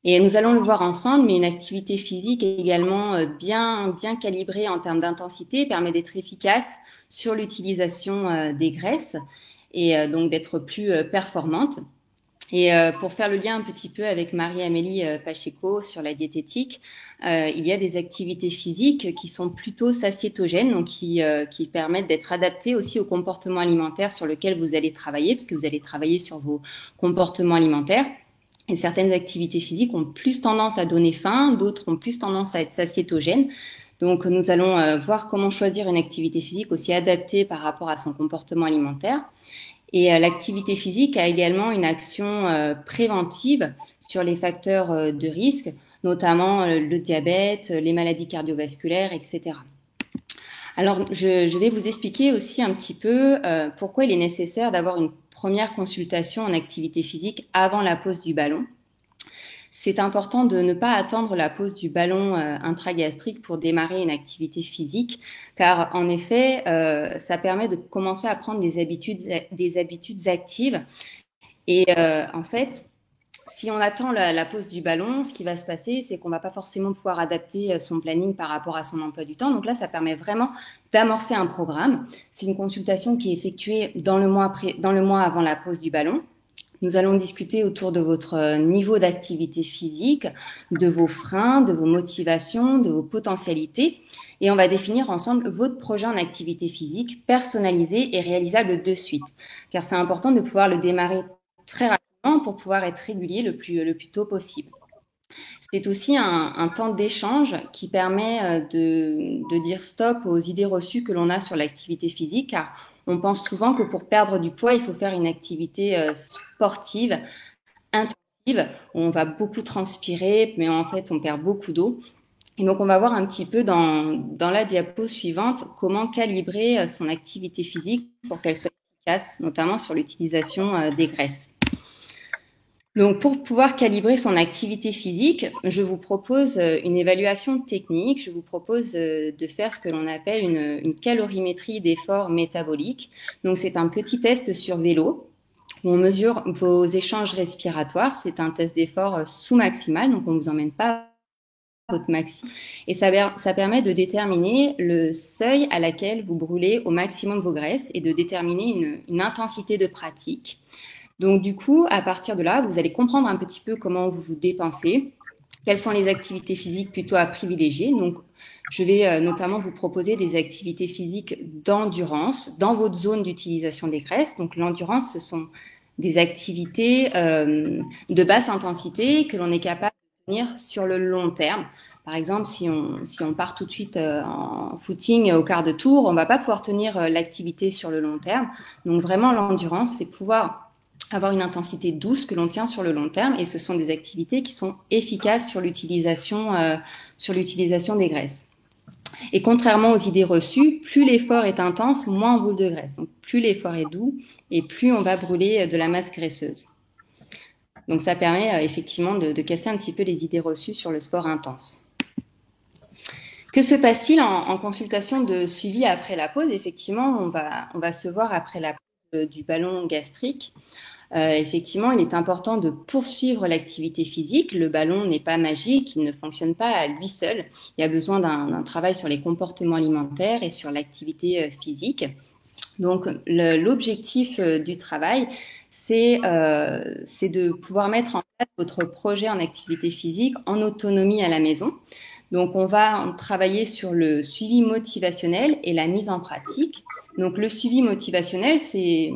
Et nous allons le voir ensemble, mais une activité physique également bien calibrée en termes d'intensité permet d'être efficace sur l'utilisation des graisses et donc d'être plus performante. Et pour faire le lien un petit peu avec Marie-Amélie Pacheco sur la diététique, il y a des activités physiques qui sont plutôt satiétogènes, donc qui permettent d'être adaptées aussi au comportement alimentaire sur lequel vous allez travailler, parce que vous allez travailler sur vos comportements alimentaires. Et certaines activités physiques ont plus tendance à donner faim, d'autres ont plus tendance à être satiétogènes. Donc, nous allons voir comment choisir une activité physique aussi adaptée par rapport à son comportement alimentaire. Et l'activité physique a également une action préventive sur les facteurs de risque, notamment le diabète, les maladies cardiovasculaires, etc. Alors, je vais vous expliquer aussi un petit peu pourquoi il est nécessaire d'avoir une première consultation en activité physique avant la pose du ballon. C'est important de ne pas attendre la pose du ballon intragastrique pour démarrer une activité physique, car en effet, ça permet de commencer à prendre des habitudes actives. Et en fait, si on attend la pose du ballon, ce qui va se passer, c'est qu'on va pas forcément pouvoir adapter son planning par rapport à son emploi du temps. Donc là, ça permet vraiment d'amorcer un programme. C'est une consultation qui est effectuée dans le mois avant la pose du ballon. Nous allons discuter autour de votre niveau d'activité physique, de vos freins, de vos motivations, de vos potentialités. Et on va définir ensemble votre projet en activité physique personnalisé et réalisable de suite. Car c'est important de pouvoir le démarrer très rapidement pour pouvoir être régulier le plus tôt possible. C'est aussi un temps d'échange qui permet de dire stop aux idées reçues que l'on a sur l'activité physique, car on pense souvent que pour perdre du poids, il faut faire une activité sportive, intensive, où on va beaucoup transpirer, mais en fait, on perd beaucoup d'eau. Et donc, on va voir un petit peu dans la diapo suivante comment calibrer son activité physique pour qu'elle soit efficace, notamment sur l'utilisation des graisses. Donc, pour pouvoir calibrer son activité physique, je vous propose une évaluation technique. Je vous propose de faire ce que l'on appelle une calorimétrie d'effort métabolique. Donc, c'est un petit test sur vélo où on mesure vos échanges respiratoires. C'est un test d'effort sous-maximal, donc on ne vous emmène pas à votre maxi. Et ça permet de déterminer le seuil à laquelle vous brûlez au maximum vos graisses et de déterminer une intensité de pratique. Donc, du coup, à partir de là, vous allez comprendre un petit peu comment vous vous dépensez, quelles sont les activités physiques plutôt à privilégier. Donc, je vais notamment vous proposer des activités physiques d'endurance dans votre zone d'utilisation des graisses. Donc, l'endurance, ce sont des activités de basse intensité que l'on est capable de tenir sur le long terme. Par exemple, si on part tout de suite en footing au quart de tour, on ne va pas pouvoir tenir l'activité sur le long terme. Donc, vraiment, l'endurance, c'est pouvoir avoir une intensité douce que l'on tient sur le long terme, et ce sont des activités qui sont efficaces sur l'utilisation des graisses. Et contrairement aux idées reçues, plus l'effort est intense, moins on brûle de graisse. Donc plus l'effort est doux et plus on va brûler de la masse graisseuse. Donc ça permet effectivement de casser un petit peu les idées reçues sur le sport intense. Que se passe-t-il en consultation de suivi après la pause? Effectivement, on va se voir après la pause du ballon gastrique. Effectivement, il est important de poursuivre l'activité physique. Le ballon n'est pas magique, il ne fonctionne pas à lui seul. Il y a besoin d'un travail sur les comportements alimentaires et sur l'activité physique. Donc, l'objectif du travail, c'est de pouvoir mettre en place votre projet en activité physique en autonomie à la maison. Donc, on va travailler sur le suivi motivationnel et la mise en pratique. Donc, le suivi motivationnel, c'est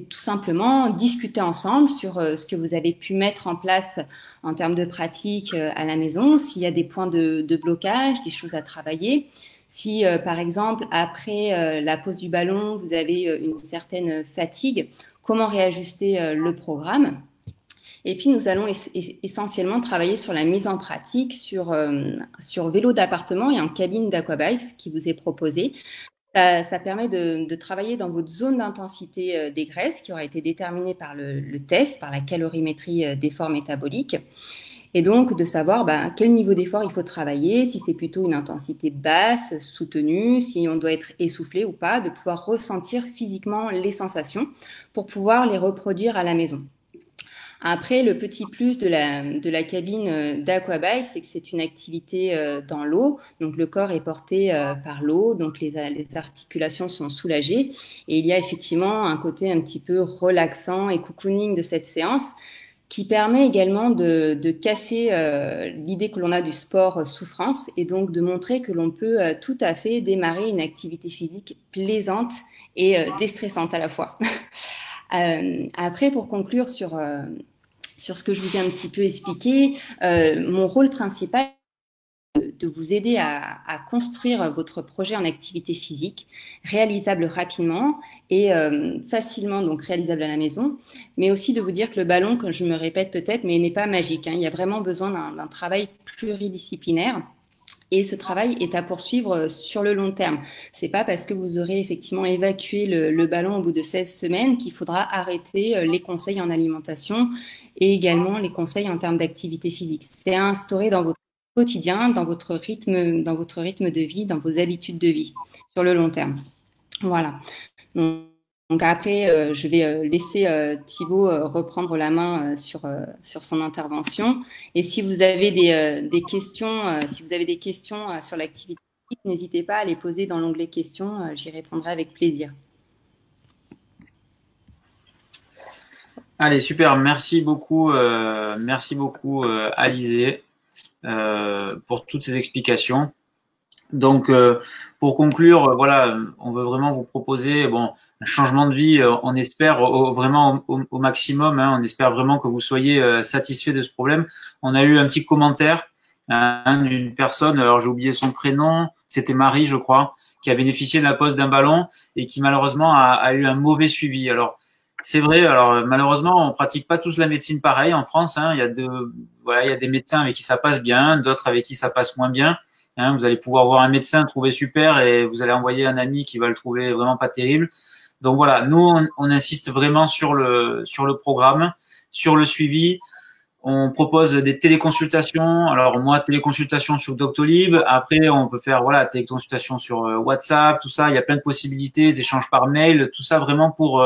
tout simplement discuter ensemble sur ce que vous avez pu mettre en place en termes de pratique à la maison, s'il y a des points de blocage, des choses à travailler. Si, par exemple, après la pose du ballon, vous avez une certaine fatigue, comment réajuster le programme? Et puis, nous allons essentiellement travailler sur la mise en pratique sur vélo d'appartement et en cabine d'aquabikes qui vous est proposée. Ça permet de travailler dans votre zone d'intensité des graisses qui aura été déterminée par le test, par la calorimétrie d'effort métabolique. Et donc de savoir quel niveau d'effort il faut travailler, si c'est plutôt une intensité basse, soutenue, si on doit être essoufflé ou pas, de pouvoir ressentir physiquement les sensations pour pouvoir les reproduire à la maison. Après, le petit plus de la cabine d'Aquabike, c'est que c'est une activité dans l'eau. Donc, le corps est porté par l'eau, donc les articulations sont soulagées. Et il y a effectivement un côté un petit peu relaxant et cocooning de cette séance qui permet également de casser l'idée que l'on a du sport souffrance et donc de montrer que l'on peut tout à fait démarrer une activité physique plaisante et déstressante à la fois. Après, pour conclure sur ce que je vous ai un petit peu expliqué, mon rôle principal est de vous aider à construire votre projet en activité physique, réalisable rapidement et facilement, donc réalisable à la maison, mais aussi de vous dire que le ballon, comme je me répète peut-être, mais n'est pas magique, hein, il y a vraiment besoin d'un travail pluridisciplinaire. Et ce travail est à poursuivre sur le long terme. C'est pas parce que vous aurez effectivement évacué le ballon au bout de 16 semaines qu'il faudra arrêter les conseils en alimentation et également les conseils en termes d'activité physique. C'est à instaurer dans votre quotidien, dans votre rythme de vie, dans vos habitudes de vie, sur le long terme. Voilà. Donc après, je vais laisser Thibaut reprendre la main sur son intervention. Et si vous avez des questions, sur l'activité, n'hésitez pas à les poser dans l'onglet questions. J'y répondrai avec plaisir. Allez, super. Merci beaucoup, Alizé, pour toutes ces explications. Donc, pour conclure, voilà, on veut vraiment vous proposer, un changement de vie. On espère vraiment au maximum. Hein, on espère vraiment que vous soyez satisfait de ce problème. On a eu un petit commentaire d'une personne. Alors, j'ai oublié son prénom. C'était Marie, je crois, qui a bénéficié de la pose d'un ballon et qui malheureusement a eu un mauvais suivi. Alors, c'est vrai. Alors, malheureusement, on pratique pas tous la médecine pareil en France. Hein, il y a des médecins avec qui ça passe bien, d'autres avec qui ça passe moins bien. Hein, vous allez pouvoir voir un médecin, trouver super, et vous allez envoyer un ami qui va le trouver vraiment pas terrible. Donc voilà, nous on insiste vraiment sur le programme, sur le suivi. On propose des téléconsultations. Alors moi, téléconsultation sur Doctolib. Après, on peut faire téléconsultation sur WhatsApp, tout ça. Il y a plein de possibilités, des échanges par mail, tout ça vraiment pour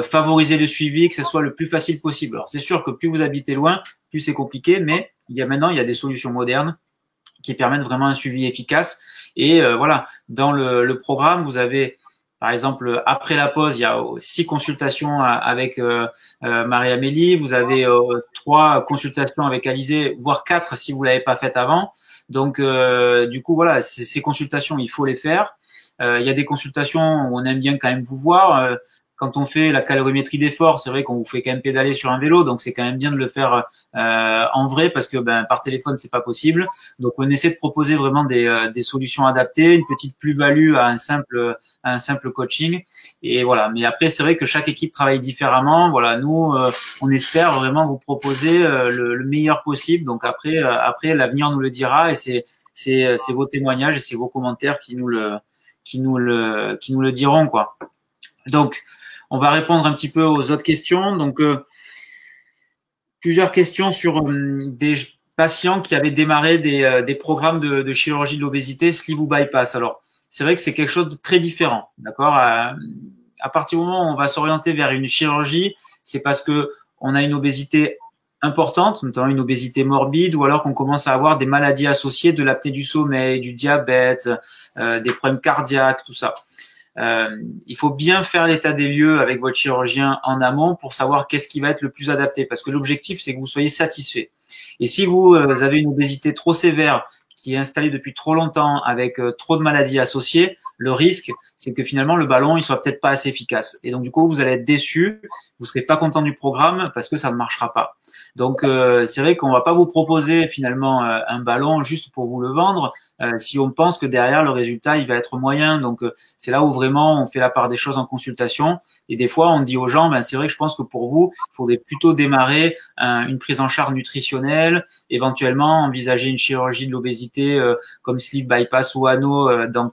favoriser le suivi, que ce soit le plus facile possible. Alors c'est sûr que plus vous habitez loin, plus c'est compliqué, mais il y a des solutions modernes qui permettent vraiment un suivi efficace. Et voilà, dans le programme, vous avez, par exemple, après la pause, il y a 6 consultations avec Marie-Amélie. Vous avez 3 consultations avec Alizé, voire 4 si vous l'avez pas faites avant. Donc, du coup, voilà, ces consultations, il faut les faire. Il y a des consultations où on aime bien quand même vous voir. Quand on fait la calorimétrie d'effort, c'est vrai qu'on vous fait quand même pédaler sur un vélo, donc c'est quand même bien de le faire en vrai parce que par téléphone c'est pas possible. Donc on essaie de proposer vraiment des solutions adaptées, une petite plus-value à un simple coaching. Et voilà. Mais après c'est vrai que chaque équipe travaille différemment. Voilà, nous on espère vraiment vous proposer le meilleur possible. Donc après l'avenir nous le dira et c'est vos témoignages et c'est vos commentaires qui nous le diront quoi. Donc on va répondre un petit peu aux autres questions. Donc, plusieurs questions sur des patients qui avaient démarré des programmes de chirurgie de l'obésité, sleeve ou bypass. Alors, c'est vrai que c'est quelque chose de très différent, d'accord. À partir du moment où on va s'orienter vers une chirurgie, c'est parce que on a une obésité importante, notamment une obésité morbide, ou alors qu'on commence à avoir des maladies associées, de l'apnée du sommeil, du diabète, des problèmes cardiaques, tout ça. Il faut bien faire l'état des lieux avec votre chirurgien en amont pour savoir qu'est-ce qui va être le plus adapté, parce que l'objectif c'est que vous soyez satisfait. Et si vous avez une obésité trop sévère qui est installée depuis trop longtemps avec trop de maladies associées, le risque c'est que finalement le ballon il soit peut-être pas assez efficace et donc du coup vous allez être déçu, vous serez pas content du programme parce que ça ne marchera pas. Donc c'est vrai qu'on va pas vous proposer finalement un ballon juste pour vous le vendre. si on pense que derrière le résultat il va être moyen. Donc c'est là où vraiment on fait la part des choses en consultation. Et des fois on dit aux gens, c'est vrai que je pense que pour vous il faudrait plutôt démarrer une prise en charge nutritionnelle, éventuellement envisager une chirurgie de l'obésité comme sleeve bypass ou anneau dans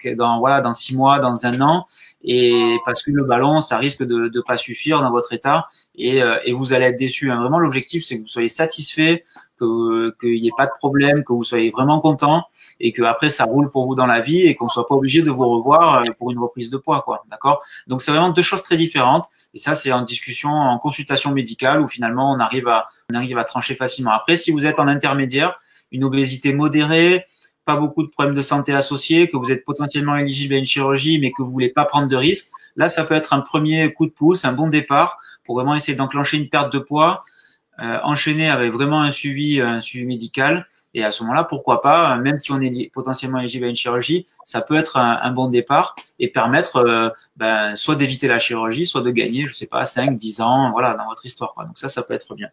6 mois, dans 1 an. Et parce que le ballon, ça risque de pas suffire dans votre état et vous allez être déçu. Vraiment, l'objectif, c'est que vous soyez satisfait, qu'il n'y ait pas de problème, que vous soyez vraiment content et que après ça roule pour vous dans la vie et qu'on soit pas obligé de vous revoir pour une reprise de poids, quoi. D'accord? Donc c'est vraiment 2 choses très différentes. Et ça, c'est en discussion, en consultation médicale où finalement on arrive à trancher facilement. Après, si vous êtes en intermédiaire, une obésité modérée, pas beaucoup de problèmes de santé associés, que vous êtes potentiellement éligible à une chirurgie, mais que vous voulez pas prendre de risques, là, ça peut être un premier coup de pouce, un bon départ pour vraiment essayer d'enclencher une perte de poids, enchaîner avec vraiment un suivi médical. Et à ce moment-là, pourquoi pas, même si on est potentiellement éligible à une chirurgie, ça peut être un bon départ et permettre soit d'éviter la chirurgie, soit de gagner, je sais pas, 5, 10 ans, voilà, dans votre histoire, quoi. Donc ça peut être bien.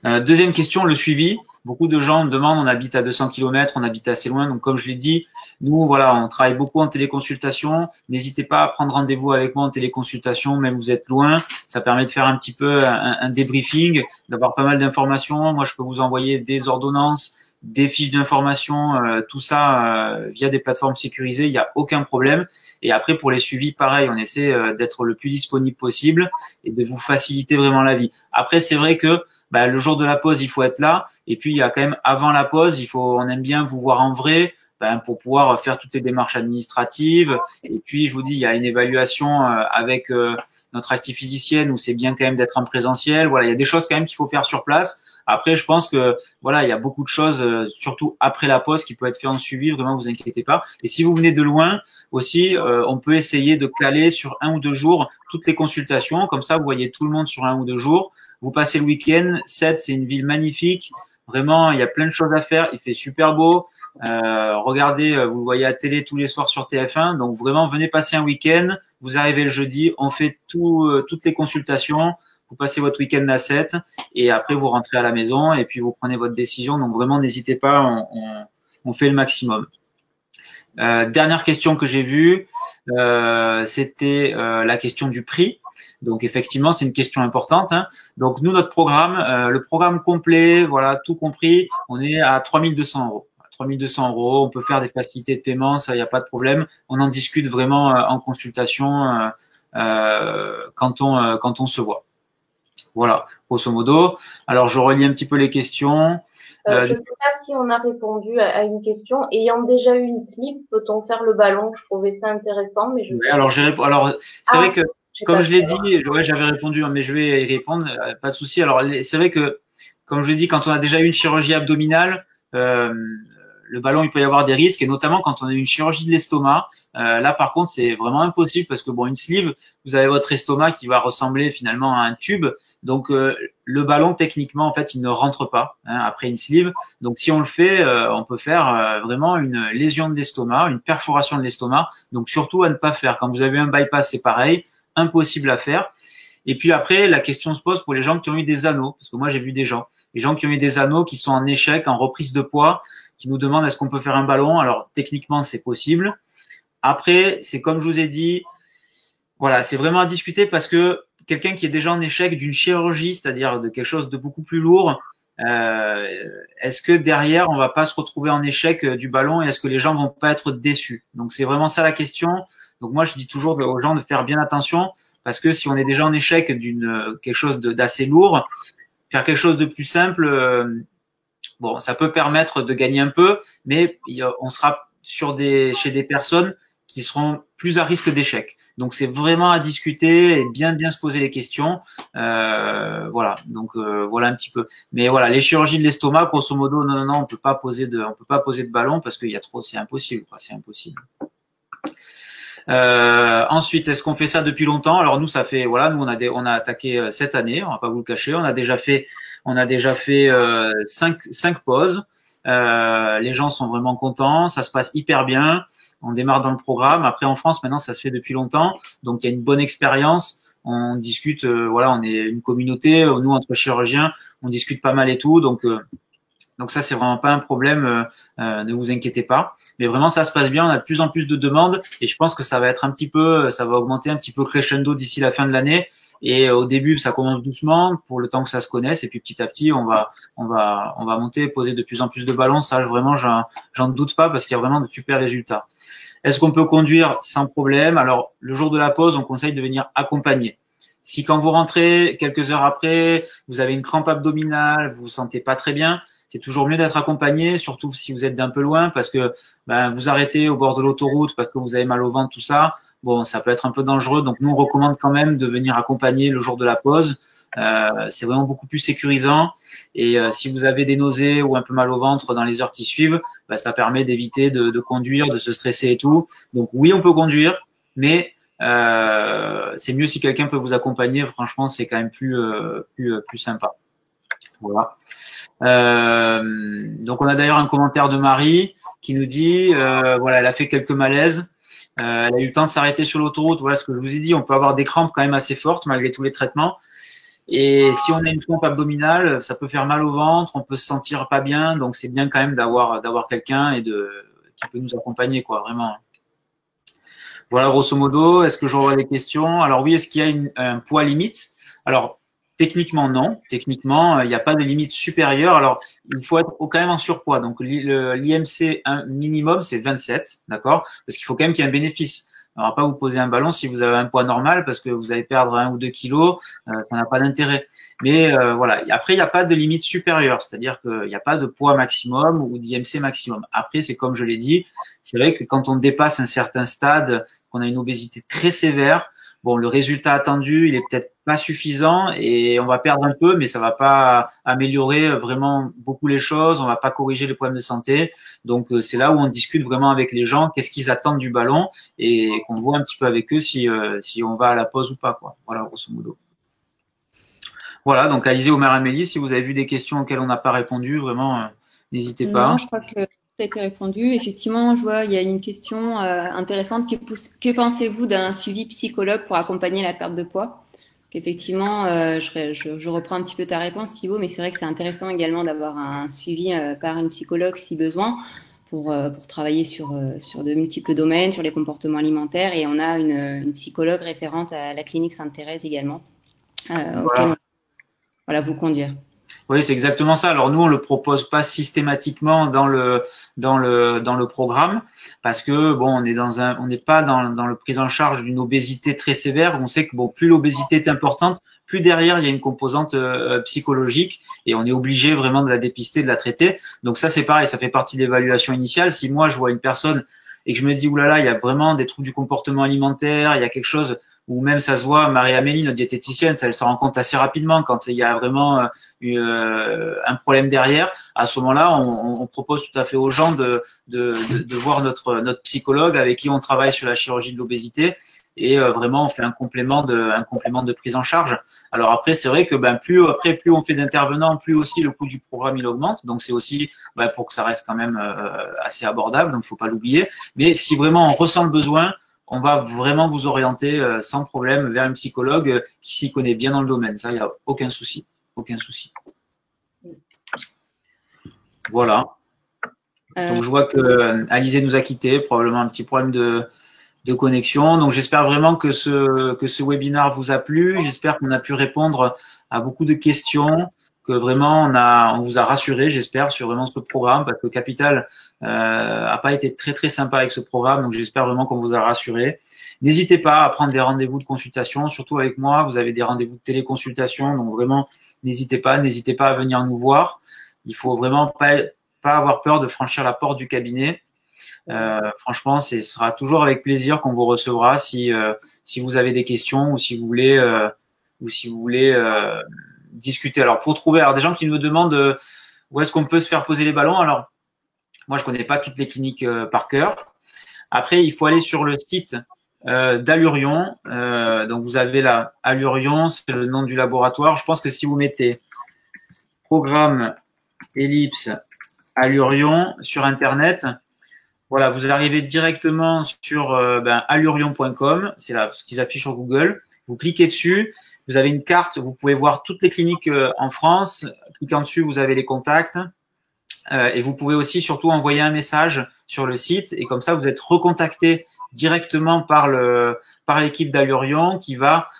Deuxième question, le suivi. Beaucoup de gens me demandent, on habite à 200 km, on habite assez loin. Donc, comme je l'ai dit, nous, voilà, on travaille beaucoup en téléconsultation. N'hésitez pas à prendre rendez-vous avec moi en téléconsultation, même vous êtes loin. Ça permet de faire un petit peu un débriefing, d'avoir pas mal d'informations. Moi, je peux vous envoyer des ordonnances, des fiches d'information, tout ça via des plateformes sécurisées. Il n'y a aucun problème. Et après, pour les suivis, pareil, on essaie d'être le plus disponible possible et de vous faciliter vraiment la vie. Après, c'est vrai que le jour de la pause, il faut être là. Et puis, il y a quand même avant la pause, on aime bien vous voir en vrai, pour pouvoir faire toutes les démarches administratives. Et puis, je vous dis, il y a une évaluation avec notre active physicienne où c'est bien quand même d'être en présentiel. Voilà, il y a des choses quand même qu'il faut faire sur place. Après, je pense que voilà, il y a beaucoup de choses, surtout après la pause, qui peut être fait en suivi. Vraiment, vous inquiétez pas. Et si vous venez de loin aussi, on peut essayer de caler sur 1 ou 2 jours toutes les consultations. Comme ça, vous voyez tout le monde sur 1 ou 2 jours. Vous passez le week-end. Sète, c'est une ville magnifique. Vraiment, il y a plein de choses à faire. Il fait super beau. Regardez, vous le voyez à télé tous les soirs sur TF1. Donc vraiment, venez passer un week-end. Vous arrivez le jeudi, on fait toutes les consultations. Vous passez votre week-end à Sète et après vous rentrez à la maison et puis vous prenez votre décision. Donc vraiment, n'hésitez pas, on fait le maximum. Dernière question que j'ai vue, c'était la question du prix. Donc effectivement, c'est une question importante. Donc nous, notre programme, le programme complet, voilà, tout compris, on est à 3 200 €. 3 200 €, on peut faire des facilités de paiement, ça, il n'y a pas de problème. On en discute vraiment en consultation quand on se voit. Voilà, grosso modo. Alors, je relis un petit peu les questions. Je ne sais pas si on a répondu à une question. Ayant déjà eu une sleeve, peut-on faire le ballon? Je trouvais ça intéressant, mais je sais pas. Alors, c'est vrai que, comme je l'ai dit, j'avais répondu, mais je vais y répondre, pas de souci. Alors, c'est vrai que, comme je l'ai dit, quand on a déjà eu une chirurgie abdominale, le ballon, il peut y avoir des risques, et notamment quand on a une chirurgie de l'estomac. Là, par contre, c'est vraiment impossible parce que une sleeve, vous avez votre estomac qui va ressembler finalement à un tube. Donc, le ballon, techniquement, en fait, il ne rentre pas après une sleeve. Donc, si on le fait, on peut faire vraiment une lésion de l'estomac, une perforation de l'estomac. Donc, surtout à ne pas faire. Quand vous avez un bypass, c'est pareil, impossible à faire. Et puis après, la question se pose pour les gens qui ont eu des anneaux, parce que moi, j'ai vu des gens qui ont eu des anneaux qui sont en échec, en reprise de poids, qui nous demandent est-ce qu'on peut faire un ballon. Alors, techniquement, c'est possible. Après, c'est comme je vous ai dit, voilà, c'est vraiment à discuter parce que quelqu'un qui est déjà en échec d'une chirurgie, c'est-à-dire de quelque chose de beaucoup plus lourd, est-ce que derrière, on va pas se retrouver en échec du ballon et est-ce que les gens vont pas être déçus? Donc, c'est vraiment ça la question. Donc, moi, je dis toujours aux gens de faire bien attention parce que si on est déjà en échec quelque chose d'assez lourd, faire quelque chose de plus simple, ça peut permettre de gagner un peu, mais on sera chez des personnes qui seront plus à risque d'échec. Donc c'est vraiment à discuter et bien se poser les questions. Voilà. Donc voilà un petit peu. Mais voilà, les chirurgies de l'estomac, grosso modo, non, on peut pas poser de ballon parce qu'il y a trop, c'est impossible, c'est impossible. Ensuite, est-ce qu'on fait ça depuis longtemps? Alors nous, ça fait, voilà, nous on a attaqué cette année, on va pas vous le cacher, on a déjà fait 5 pauses. Les gens sont vraiment contents, ça se passe hyper bien. On démarre dans le programme. Après, en France, maintenant, ça se fait depuis longtemps, donc il y a une bonne expérience. On discute, voilà, on est une communauté. Nous, entre chirurgiens, on discute pas mal et tout, donc Donc ça, c'est vraiment pas un problème, ne vous inquiétez pas. Mais vraiment, ça se passe bien. On a de plus en plus de demandes et je pense que ça va être ça va augmenter un petit peu crescendo d'ici la fin de l'année. Et au début, ça commence doucement pour le temps que ça se connaisse. Et puis petit à petit, on va monter, poser de plus en plus de ballons. Ça, vraiment, j'en doute pas parce qu'il y a vraiment de super résultats. Est-ce qu'on peut conduire sans problème? Alors, le jour de la pause, on conseille de venir accompagner. Si quand vous rentrez quelques heures après, vous avez une crampe abdominale, vous vous sentez pas très bien, c'est toujours mieux d'être accompagné, surtout si vous êtes d'un peu loin, parce que vous arrêtez au bord de l'autoroute parce que vous avez mal au ventre, tout ça. Bon, ça peut être un peu dangereux. Donc nous, on recommande quand même de venir accompagner le jour de la pause. C'est vraiment beaucoup plus sécurisant. Et si vous avez des nausées ou un peu mal au ventre dans les heures qui suivent, ça permet d'éviter de conduire, de se stresser et tout. Donc oui, on peut conduire, mais c'est mieux si quelqu'un peut vous accompagner. Franchement, c'est quand même plus sympa. Voilà. Donc on a d'ailleurs un commentaire de Marie qui nous dit voilà, elle a fait quelques malaises, elle a eu le temps de s'arrêter sur l'autoroute. Voilà ce que je vous ai dit, on peut avoir des crampes quand même assez fortes malgré tous les traitements. Et si on a une crampe abdominale, ça peut faire mal au ventre, on peut se sentir pas bien, donc c'est bien quand même d'avoir quelqu'un qui peut nous accompagner, quoi, vraiment. Voilà, grosso modo. Est-ce que je revois des questions? Alors oui, est-ce qu'il y a un poids limite? Alors techniquement non. Techniquement, il n'y a pas de limite supérieure. Alors il faut être quand même en surpoids. Donc l'IMC minimum c'est 27, d'accord? Parce qu'il faut quand même qu'il y ait un bénéfice. On va pas vous poser un ballon si vous avez un poids normal parce que vous allez perdre 1 ou 2 kilos, ça n'a pas d'intérêt. Mais voilà. Après, il n'y a pas de limite supérieure, c'est-à-dire qu'il n'y a pas de poids maximum ou d'IMC maximum. Après, c'est comme je l'ai dit, c'est vrai que quand on dépasse un certain stade, qu'on a une obésité très sévère, bon, le résultat attendu, il est peut-être pas suffisant et on va perdre un peu, mais ça va pas améliorer vraiment beaucoup les choses, on va pas corriger les problèmes de santé. Donc c'est là où on discute vraiment avec les gens, qu'est-ce qu'ils attendent du ballon et qu'on voit un petit peu avec eux si on va à la pause ou pas, quoi. Voilà, grosso modo. Voilà, donc Alizé, Omer, Amélie, si vous avez vu des questions auxquelles on n'a pas répondu, vraiment, n'hésitez pas. Non, je crois que ça a été répondu. Effectivement, je vois, il y a une question intéressante qui pousse. Que pensez-vous d'un suivi psychologue pour accompagner la perte de poids? Effectivement, je reprends un petit peu ta réponse, Thibaut, mais c'est vrai que c'est intéressant également d'avoir un suivi par une psychologue si besoin pour travailler sur de multiples domaines, sur les comportements alimentaires. Et on a une psychologue référente à la clinique Sainte-Thérèse également, auquel on vous conduire. Oui, c'est exactement ça. Alors nous, on le propose pas systématiquement dans le programme parce que bon, on n'est pas dans le prise en charge d'une obésité très sévère. On sait que bon, plus l'obésité est importante, plus derrière il y a une composante psychologique et on est obligé vraiment de la dépister, de la traiter. Donc ça, c'est pareil, ça fait partie de l'évaluation initiale. Si moi je vois une personne et que je me dis oulala, il y a vraiment des troubles du comportement alimentaire, il y a quelque chose ou même ça se voit, Marie-Amélie, notre diététicienne, elle se rend compte assez rapidement quand il y a vraiment un problème derrière. À ce moment-là, on propose tout à fait aux gens de voir notre psychologue avec qui on travaille sur la chirurgie de l'obésité et vraiment on fait un complément de prise en charge. Alors après, c'est vrai que plus on fait d'intervenants, plus aussi le coût du programme il augmente. Donc c'est aussi pour que ça reste quand même assez abordable, donc faut pas l'oublier. Mais si vraiment on ressent le besoin, on va vraiment vous orienter sans problème vers un psychologue qui s'y connaît bien dans le domaine. Ça, il n'y a aucun souci. Aucun souci. Voilà. Donc, je vois que Alizé nous a quittés, probablement un petit problème de connexion. Donc, j'espère vraiment que ce webinaire vous a plu. J'espère qu'on a pu répondre à beaucoup de questions, que vraiment on vous a rassuré, j'espère, sur vraiment ce programme, parce que Capital a pas été très très sympa avec ce programme, donc j'espère vraiment qu'on vous a rassuré. N'hésitez pas à prendre des rendez-vous de consultation, surtout avec moi, vous avez des rendez-vous de téléconsultation, donc vraiment n'hésitez pas à venir nous voir. Il faut vraiment pas avoir peur de franchir la porte du cabinet. Franchement, ce sera toujours avec plaisir qu'on vous recevra si vous avez des questions ou si vous voulez discuter. Alors pour trouver, des gens qui me demandent où est-ce qu'on peut se faire poser les ballons. Alors moi je connais pas toutes les cliniques par cœur. Après il faut aller sur le site d'Allurion. Donc vous avez là Allurion, c'est le nom du laboratoire. Je pense que si vous mettez programme ellipse Allurion sur internet, voilà, vous arrivez directement sur allurion.com, c'est là ce qu'ils affichent sur Google. Vous cliquez dessus. Vous avez une carte, vous pouvez voir toutes les cliniques en France. Cliquant dessus, vous avez les contacts. Et vous pouvez aussi surtout envoyer un message sur le site et comme ça vous êtes recontacté directement par l'équipe d'Allurion qui va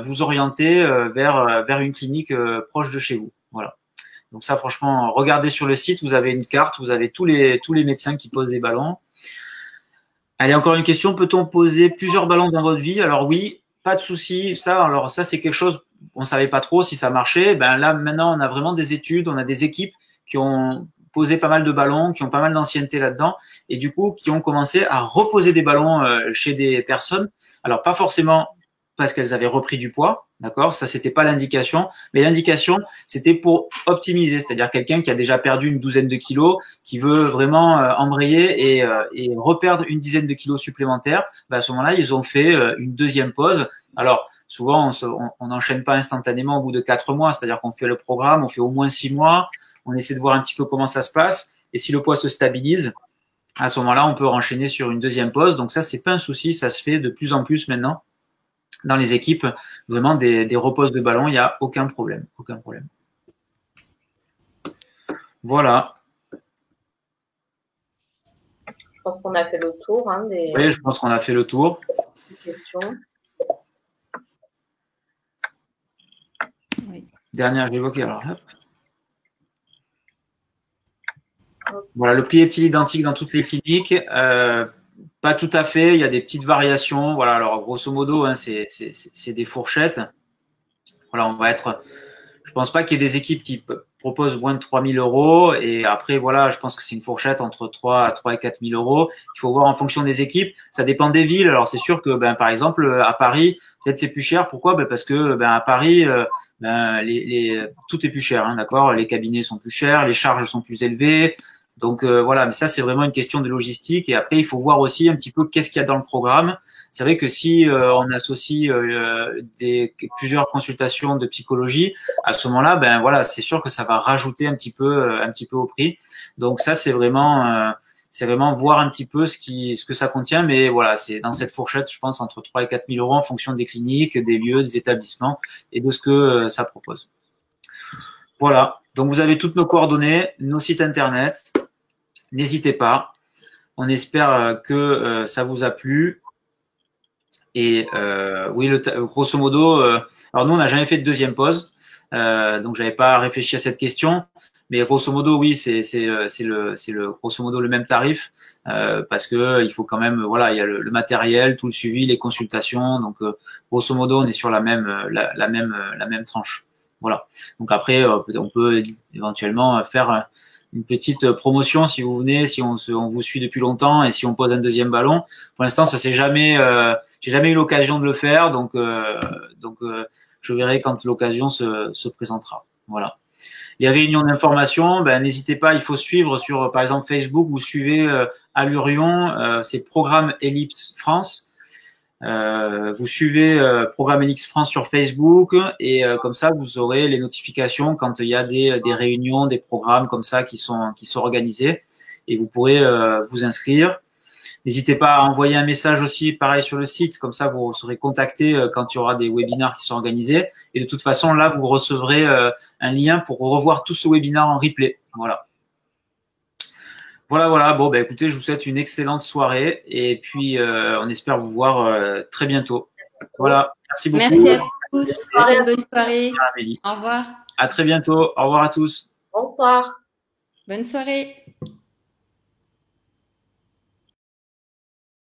vous orienter vers une clinique proche de chez vous. Voilà. Donc ça franchement, regardez sur le site, vous avez une carte, vous avez tous les médecins qui posent des ballons. Allez, encore une question, peut-on poser plusieurs ballons dans votre vie? Alors oui, pas de souci. Ça c'est quelque chose, on savait pas trop si ça marchait. Là maintenant on a vraiment des études, on a des équipes qui ont posé pas mal de ballons, qui ont pas mal d'ancienneté là-dedans, et du coup qui ont commencé à reposer des ballons chez des personnes. Alors pas forcément parce qu'elles avaient repris du poids, d'accord, ça c'était pas l'indication, mais l'indication c'était pour optimiser, c'est-à-dire quelqu'un qui a déjà perdu une douzaine de kilos, qui veut vraiment embrayer et reperdre une dizaine de kilos supplémentaires. À ce moment-là, ils ont fait une deuxième pause. Alors souvent on n'enchaîne pas instantanément au bout de 4 mois, c'est-à-dire qu'on fait le programme, on fait au moins 6 mois. On essaie de voir un petit peu comment ça se passe. Et si le poids se stabilise, à ce moment-là, on peut enchaîner sur une deuxième pause. Donc ça, c'est pas un souci. Ça se fait de plus en plus maintenant dans les équipes. Vraiment, des reposes de ballon, il n'y a aucun problème. Aucun problème. Voilà. Je pense qu'on a fait le tour. Oui, je pense qu'on a fait le tour. Questions. Oui. Dernière, j'ai évoqué. Alors, hop. Voilà, le prix est-il identique dans toutes les cliniques? Pas tout à fait. Il y a des petites variations. Voilà, alors grosso modo, c'est des fourchettes. Voilà, on va être. Je pense pas qu'il y ait des équipes qui proposent moins de 3 000 euros. Et après, voilà, je pense que c'est une fourchette entre 3 et 4 000 euros. Il faut voir en fonction des équipes. Ça dépend des villes. Alors c'est sûr que, par exemple, à Paris, peut-être c'est plus cher. Pourquoi? Parce que, à Paris, tout est plus cher, d'accord. Les cabinets sont plus chers, les charges sont plus élevées. Donc voilà, mais ça c'est vraiment une question de logistique. Et après, il faut voir aussi un petit peu qu'est-ce qu'il y a dans le programme. C'est vrai que si on associe plusieurs consultations de psychologie, à ce moment-là, voilà, c'est sûr que ça va rajouter un petit peu au prix. Donc ça c'est vraiment voir un petit peu ce que ça contient. Mais voilà, c'est dans cette fourchette, je pense, entre 3 et 4 000 euros en fonction des cliniques, des lieux, des établissements et de ce que ça propose. Voilà. Donc vous avez toutes nos coordonnées, nos sites internet. N'hésitez pas. On espère que ça vous a plu. Et oui, grosso modo, alors nous on n'a jamais fait de deuxième pause, donc j'avais pas réfléchi à cette question. Mais grosso modo, oui, c'est le grosso modo le même tarif parce que il faut quand même, voilà, il y a le matériel, tout le suivi, les consultations. Donc grosso modo, on est sur la même tranche. Voilà. Donc après, on peut éventuellement faire une petite promotion si vous venez, si on vous suit depuis longtemps et si on pose un deuxième ballon. Pour l'instant, ça s'est jamais, j'ai jamais eu l'occasion de le faire, donc je verrai quand l'occasion se présentera. Voilà. Les réunions d'information, n'hésitez pas, il faut suivre sur, par exemple, Facebook, vous suivez Allurion, c'est Programme Ellipse France. Vous suivez Programme Ellipse France sur Facebook et comme ça vous aurez les notifications quand il y a des réunions, des programmes comme ça qui sont organisés et vous pourrez vous inscrire. N'hésitez pas à envoyer un message aussi, pareil sur le site, comme ça vous serez contacté quand il y aura des webinaires qui sont organisés. Et de toute façon, là, vous recevrez un lien pour revoir tout ce webinar en replay. Voilà. Voilà. Bon, écoutez, je vous souhaite une excellente soirée et puis on espère vous voir très bientôt. Voilà. Merci beaucoup. Merci à tous. Bonne soirée. Au revoir. À très bientôt. Au revoir à tous. Bonsoir. Bonne soirée.